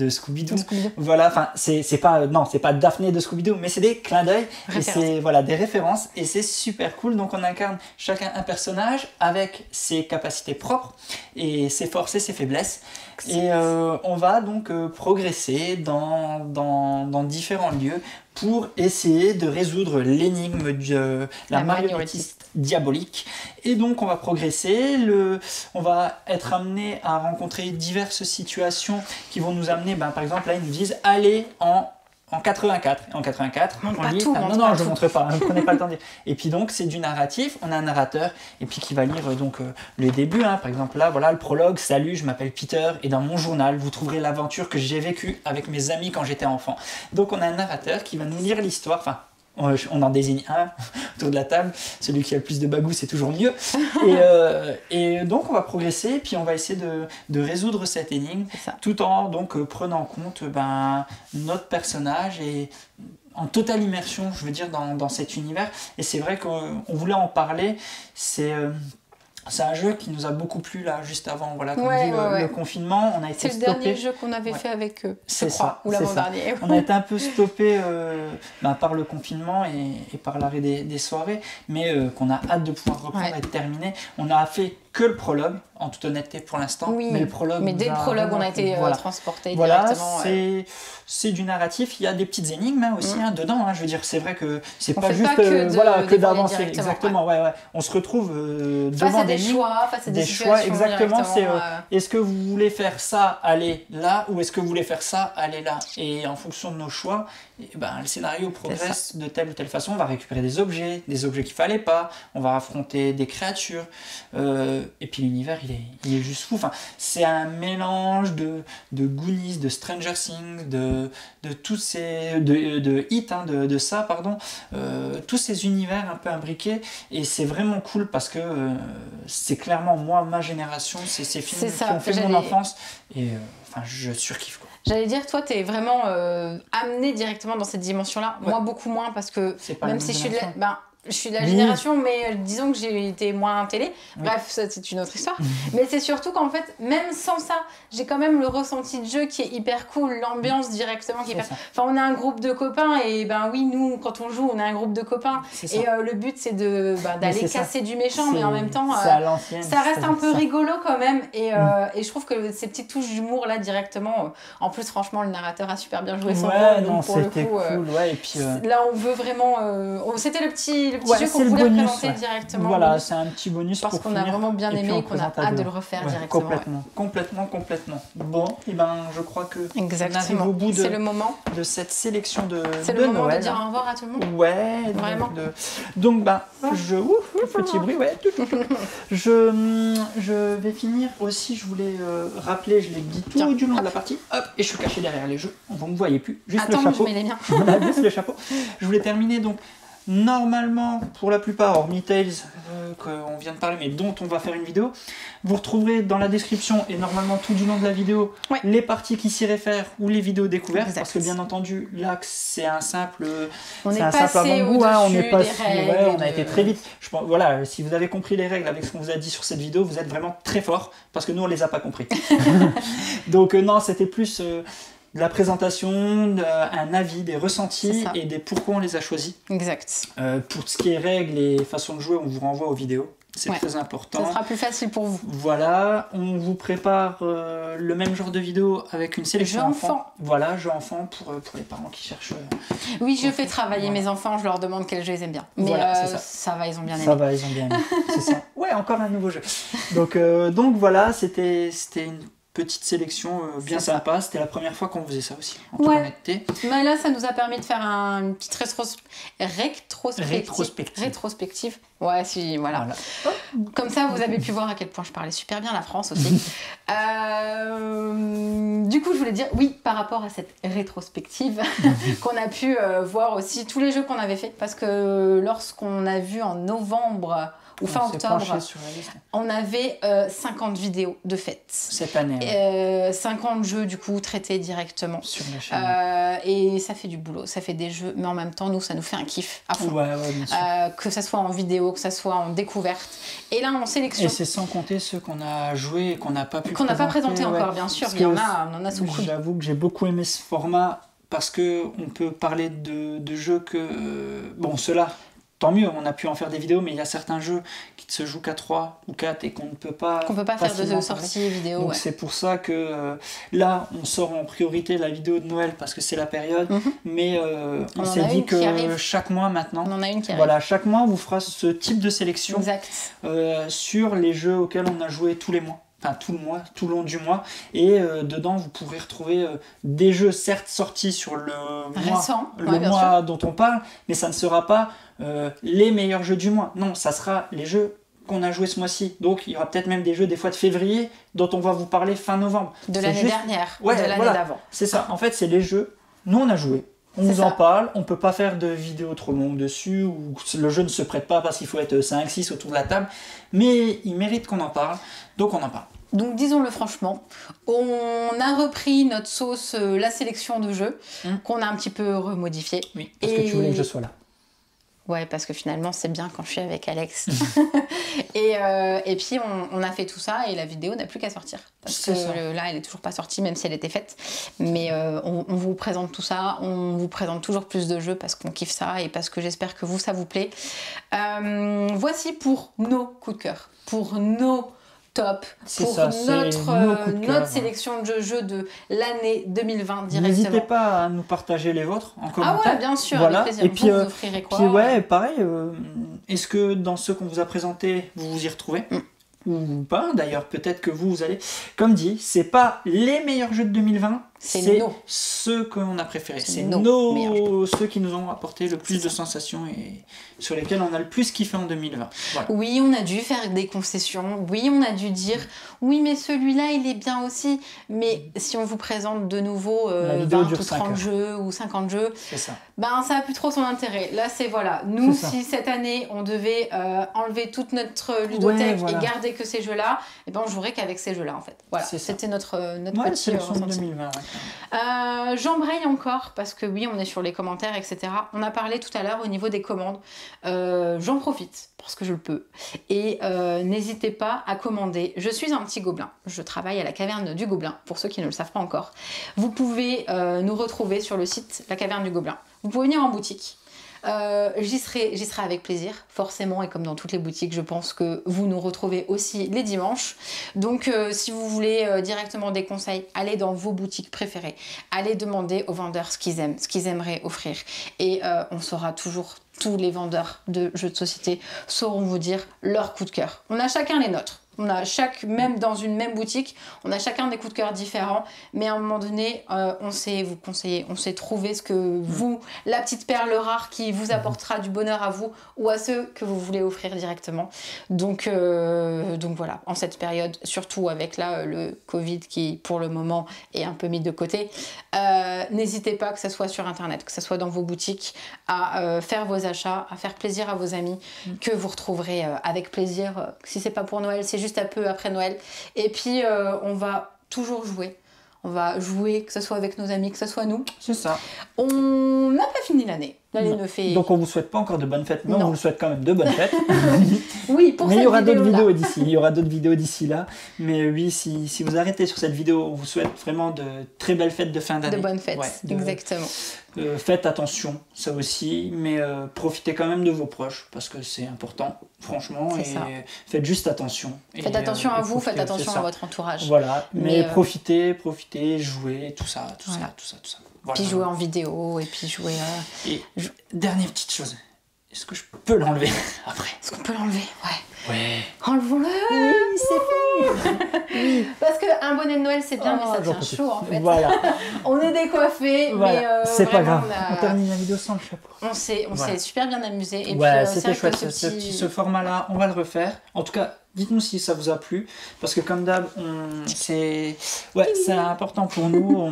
Scooby-Doo. Voilà, enfin, c'est pas Daphné de Scooby-Doo, mais c'est des clins d'œil et c'est des références et c'est super cool. Donc, on incarne chacun un personnage avec ses capacités propres et ses forces et ses faiblesses. Et on va donc progresser dans différents lieux pour essayer de résoudre l'énigme de la marionnettiste diabolique. Et donc on va progresser, on va être amené à rencontrer diverses situations qui vont nous amener, par exemple là ils nous disent allez en 84. En 84, on lit. Je ne montrerai pas, ne prenez pas le temps de dire. Et puis donc c'est du narratif, on a un narrateur et puis qui va lire le début. Par exemple là, voilà le prologue. Salut, je m'appelle Peter et dans mon journal vous trouverez l'aventure que j'ai vécue avec mes amis quand j'étais enfant. Donc on a un narrateur qui va nous lire l'histoire. Enfin, on en désigne un autour de la table, celui qui a le plus de bagou c'est toujours mieux et donc on va progresser puis on va essayer de résoudre cette énigme tout en prenant en compte notre personnage et en totale immersion je veux dire dans cet univers. Et c'est vrai qu'on voulait en parler, c'est un jeu qui nous a beaucoup plu là, juste avant le confinement. On a été c'est le dernier jeu qu'on avait fait avec eux, je crois, ou l'avant-dernier. On a été un peu stoppé par le confinement et par l'arrêt des soirées, mais qu'on a hâte de pouvoir reprendre et de terminer. On a fait que le prologue, en toute honnêteté pour l'instant. Mais le prologue, dès le prologue, on a été transporté directement. C'est du narratif. Il y a des petites énigmes aussi dedans. Je veux dire, c'est vrai que c'est pas juste que d'avancer. Exactement. On se retrouve devant des choix, face à des choix. Exactement. Est-ce que vous voulez faire ça, aller là, ou est-ce que vous voulez faire ça, aller là. Et en fonction de nos choix, le scénario progresse de telle ou telle façon. On va récupérer des objets qu'il fallait pas. On va affronter des créatures. et puis l'univers, il est juste fou. Enfin, c'est un mélange de Goonies, de Stranger Things, de tous ces... de It, hein, de ça, pardon. Tous ces univers un peu imbriqués. Et c'est vraiment cool parce que c'est clairement, moi, ma génération, c'est ces films qui ont fait mon enfance. Et enfin, je surkiffe, quoi. J'allais dire, toi, t'es vraiment amené directement dans cette dimension-là. Ouais. Moi, beaucoup moins, parce que même si je suis de la génération, mais disons que j'ai été moins télé. Bref, ça, c'est une autre histoire. Mais c'est surtout qu'en fait, même sans ça, j'ai quand même le ressenti de jeu qui est hyper cool, l'ambiance directement qui est hyper... Enfin, on a un groupe de copains et ben oui, nous, quand on joue, on a un groupe de copains. Et le but, c'est d'aller casser du méchant, mais en même temps, ça reste un peu rigolo quand même. Et je trouve que ces petites touches d'humour là, directement, en plus, franchement, le narrateur a super bien joué son rôle. Donc pour le coup, cool, et puis, là, on veut vraiment... C'était le petit jeu qu'on voulait présenter directement. Voilà, c'est un petit bonus parce qu'on a vraiment bien aimé et qu'on a hâte de le refaire directement. Complètement. Bon, et ben je crois que on arrive au bout de cette sélection de Noël. C'est le moment de dire au revoir à tout le monde. Ouais, vraiment. Donc petit bruit, je vais finir aussi, je voulais rappeler, je l'ai dit tout du long de la partie, hop, et je suis caché derrière les jeux, vous ne me voyez plus, juste le chapeau. Je mets les miens. Voilà, juste le chapeau. Je voulais terminer donc. Normalement, pour la plupart, hormis Tales, qu'on vient de parler, mais dont on va faire une vidéo, vous retrouverez dans la description et normalement tout du long de la vidéo les parties qui s'y réfèrent ou les vidéos découvertes. Parce que bien entendu, là, c'est un simple avant-goût. On est passé, on a été très vite. Je pense, voilà, si vous avez compris les règles avec ce qu'on vous a dit sur cette vidéo, vous êtes vraiment très fort parce que nous, on les a pas compris. Donc non, c'était plus... de la présentation, un avis, des ressentis et des pourquoi on les a choisis. Exact. Pour ce qui est règles et façon de jouer, on vous renvoie aux vidéos. C'est très important. Ça sera plus facile pour vous. Voilà, on vous prépare le même genre de vidéo avec une sélection enfant. Voilà, jeux enfants pour les parents qui cherchent. Oui, je fais travailler mes enfants, je leur demande quel jeu ils aiment bien. Mais ça va, ils ont bien aimé. Ça va, ils ont bien aimé. C'est ça. Ouais, encore un nouveau jeu. Donc voilà, c'était une petite sélection bien sympa. C'était la première fois qu'on faisait ça aussi, en toute honnêteté. Mais là, ça nous a permis de faire une petite rétrospective. Ouais, si, voilà. Comme ça, vous avez pu voir à quel point je parlais super bien la France aussi. Du coup, je voulais dire, oui, par rapport à cette rétrospective, qu'on a pu voir aussi tous les jeux qu'on avait fait. Parce que lorsqu'on a vu en novembre... ou fin octobre, on avait 50 vidéos de fête. Cette année. 50 jeux, du coup, traités directement. Sur la chaîne. Et ça fait du boulot, ça fait des jeux, mais en même temps, nous, ça nous fait un kiff à fond. Ouais, bien sûr. Que ça soit en vidéo, que ça soit en découverte. Et là, on sélectionne. Et c'est sans compter ceux qu'on a joués et qu'on n'a pas pu présenter. Qu'on n'a pas présenté encore, bien sûr. Il y en a, on en a sous le coude. J'avoue que j'ai beaucoup aimé ce format parce qu'on peut parler de jeux que... Bon, ceux-là... Tant mieux, on a pu en faire des vidéos, mais il y a certains jeux qui ne se jouent qu'à 3 ou 4 et qu'on ne peut pas... Qu'on ne peut pas faire de sortie vidéo. Donc c'est pour ça que là, on sort en priorité la vidéo de Noël parce que c'est la période. Mais on s'est dit que chaque mois maintenant... On en a une qui arrive. Voilà, chaque mois, on vous fera ce type de sélection sur les jeux auxquels on a joué tous les mois. Enfin, tout le long du mois. Et dedans, vous pourrez retrouver des jeux, certes, sortis sur le mois dont on parle, mais ça ne sera pas les meilleurs jeux du mois. Non, ça sera les jeux qu'on a joués ce mois-ci. Donc, il y aura peut-être même des jeux, des fois de février, dont on va vous parler fin novembre. De l'année dernière, ou de l'année d'avant. C'est ça. En fait, c'est les jeux. Nous, on a joué. On vous en parle, on peut pas faire de vidéo trop longue dessus, ou le jeu ne se prête pas parce qu'il faut être 5-6 autour de la table, mais il mérite qu'on en parle, donc on en parle. Donc disons-le franchement, on a repris notre sauce, la sélection de jeux, qu'on a un petit peu remodifié. Oui, parce que tu voulais que je sois là. Ouais, parce que finalement, c'est bien quand je suis avec Alex. et puis, on a fait tout ça et la vidéo n'a plus qu'à sortir. Parce que là, elle n'est toujours pas sortie, même si elle était faite. Mais on vous présente tout ça. On vous présente toujours plus de jeux parce qu'on kiffe ça et parce que j'espère que vous, ça vous plaît. Voici pour nos coups de cœur, pour nos top, pour notre sélection de jeux de l'année 2020 directement. N'hésitez pas à nous partager les vôtres en commentaire. Ah ouais, bien sûr, avec plaisir. Et puis, vous offrirez quoi? Puis ouais, pareil, est-ce que dans ceux qu'on vous a présentés, vous vous y retrouvez ou pas? D'ailleurs, peut-être que vous allez... Comme dit, c'est pas les meilleurs jeux de 2020, C'est ceux qu'on a préférés. C'est ceux qui nous ont apporté le plus de sensations et sur lesquels on a le plus kiffé en 2020. Voilà. Oui, on a dû faire des concessions. Oui, on a dû dire oui, mais celui-là, il est bien aussi. Mais si on vous présente de nouveau 20 ou 30 jeux ou 50 jeux, ça n'a plus trop son intérêt. Là, c'est voilà. Nous, si cette année, on devait enlever toute notre ludothèque et garder que ces jeux-là, et ben, on jouerait qu'avec ces jeux-là, en fait. Voilà, c'était notre petit ressenti. 2020. J'embraye encore parce que oui, on est sur les commentaires, etc. On a parlé tout à l'heure au niveau des commandes. J'en profite parce que je le peux. Et n'hésitez pas à commander. Je suis un petit gobelin. Je travaille à la caverne du Gobelin, pour ceux qui ne le savent pas encore. Vous pouvez nous retrouver sur le site La Caverne du Gobelin. Vous pouvez venir en boutique. J'y serai avec plaisir, forcément, et comme dans toutes les boutiques, je pense que vous nous retrouvez aussi les dimanches. Donc, si vous voulez directement des conseils, allez dans vos boutiques préférées, allez demander aux vendeurs ce qu'ils aiment, ce qu'ils aimeraient offrir. Et on saura toujours, tous les vendeurs de jeux de société sauront vous dire leur coup de cœur. On a chacun les nôtres. On a même dans une même boutique, on a chacun des coups de cœur différents, mais à un moment donné, on sait vous conseiller, on sait trouver ce que vous, la petite perle rare qui vous apportera du bonheur à vous ou à ceux que vous voulez offrir directement. Donc voilà, en cette période, surtout avec là le Covid qui pour le moment est un peu mis de côté, n'hésitez pas, que ce soit sur internet, que ce soit dans vos boutiques, à faire vos achats, à faire plaisir à vos amis, que vous retrouverez avec plaisir. Si c'est pas pour Noël, c'est juste un peu après Noël. Et puis on va toujours jouer. On va jouer, que ce soit avec nos amis, que ce soit nous. C'est ça. On n'a pas fini l'année. L'année ne fait... Donc on vous souhaite pas encore de bonnes fêtes, mais on vous souhaite quand même de bonnes fêtes. Oui, pour mais cette vidéo. Mais il y aura d'autres vidéos d'ici. Il y aura d'autres vidéos d'ici là. Mais oui, si vous arrêtez sur cette vidéo, on vous souhaite vraiment de très belles fêtes de fin d'année. De bonnes fêtes, exactement. Faites attention, ça aussi, mais profitez quand même de vos proches, parce que c'est important, franchement, et faites juste attention. Faites attention à vous, faites attention à votre entourage. Voilà, mais profitez, jouez, tout ça. Voilà. Puis jouer en vidéo, et puis jouer... Dernière petite chose, est-ce que je peux l'enlever après? Est-ce qu'on peut l'enlever? Ouais. Enlevons-le. Oui, c'est fait. Parce qu'un bonnet de Noël, c'est bien, mais ça tient chaud, en fait. Voilà. On est décoiffés, mais c'est pas grave. On termine la vidéo sans le chapeau. On s'est super bien amusé. Et puis, c'était chouette. Ce format-là, on va le refaire. En tout cas, dites-nous si ça vous a plu. Parce que comme d'hab, c'est important pour nous.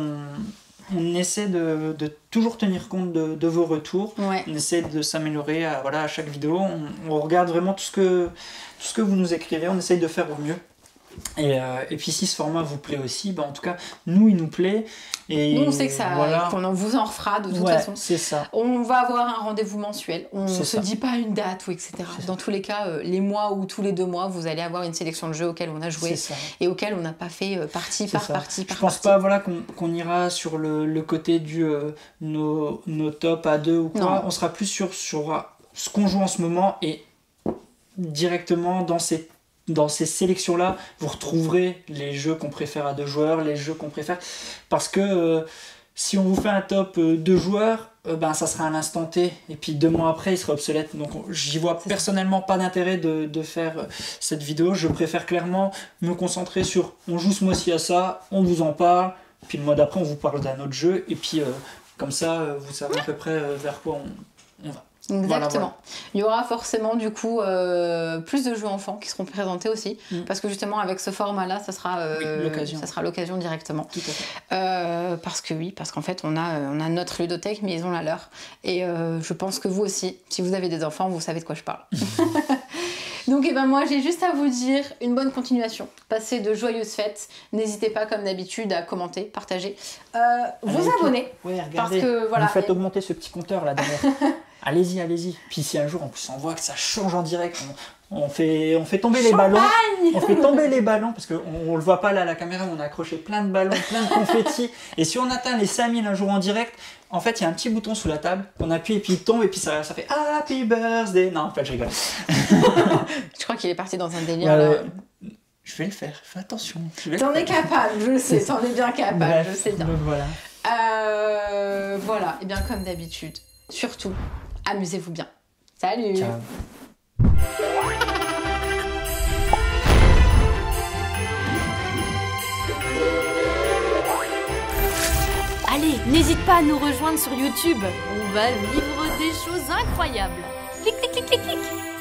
On essaie de toujours tenir compte de vos retours. On essaie de s'améliorer à chaque vidéo. On regarde vraiment tout ce que vous nous écrivez. On essaye de faire au mieux. Et puis si ce format vous plaît aussi, en tout cas, nous, il nous plaît. Et nous, on sait que qu'on vous en refera de toute façon. C'est ça. On va avoir un rendez-vous mensuel. On ne se dit pas une date, etc. Dans tous les cas, les mois ou tous les 2 mois, vous allez avoir une sélection de jeux auxquels on a joué et auxquels on n'a pas fait partie par partie. Je pense pas qu'on ira sur le côté du nos tops à 2 ou quoi. Non. On sera plus sur ce qu'on joue en ce moment et directement dans ces sélections-là, vous retrouverez les jeux qu'on préfère à 2 joueurs, les jeux qu'on préfère. Parce que si on vous fait un top 2 joueurs, ça sera à l'instant T. Et puis 2 mois après, il sera obsolète. Donc j'y vois personnellement pas d'intérêt de faire cette vidéo. Je préfère clairement me concentrer sur on joue ce mois-ci à ça, on vous en parle. Puis le mois d'après, on vous parle d'un autre jeu. Et puis comme ça, vous savez à peu près vers quoi on va. Exactement. Voilà. Il y aura forcément du coup plus de jeux enfants qui seront présentés aussi parce que justement avec ce format là ça sera l'occasion directement. Tout à fait. Parce qu'en fait on a notre ludothèque mais ils ont la leur et je pense que vous aussi si vous avez des enfants vous savez de quoi je parle. Donc moi j'ai juste à vous dire une bonne continuation, passez de joyeuses fêtes, n'hésitez pas comme d'habitude à commenter, partager, vous abonner. Ouais, regardez, parce que voilà. Vous faites augmenter ce petit compteur là derrière. Allez-y. Puis si un jour en plus on voit que ça change en direct, on fait tomber les ballons. On fait tomber les ballons parce qu'on le voit pas là à la caméra, on a accroché plein de ballons, plein de confettis. Et si on atteint les 5000 un jour en direct, en fait il y a un petit bouton sous la table qu'on appuie et puis il tombe et puis ça fait Happy Birthday. Non, en fait je rigole. Je crois qu'il est parti dans un délire. Je vais le faire, fais attention. T'en es capable, je le sais, t'en es bien capable, bref, je sais bien. Voilà. Et bien comme d'habitude, surtout, amusez-vous bien. Salut. Ciao. N'hésite pas à nous rejoindre sur YouTube. On va vivre des choses incroyables. Clic, clic, clic, clic, clic.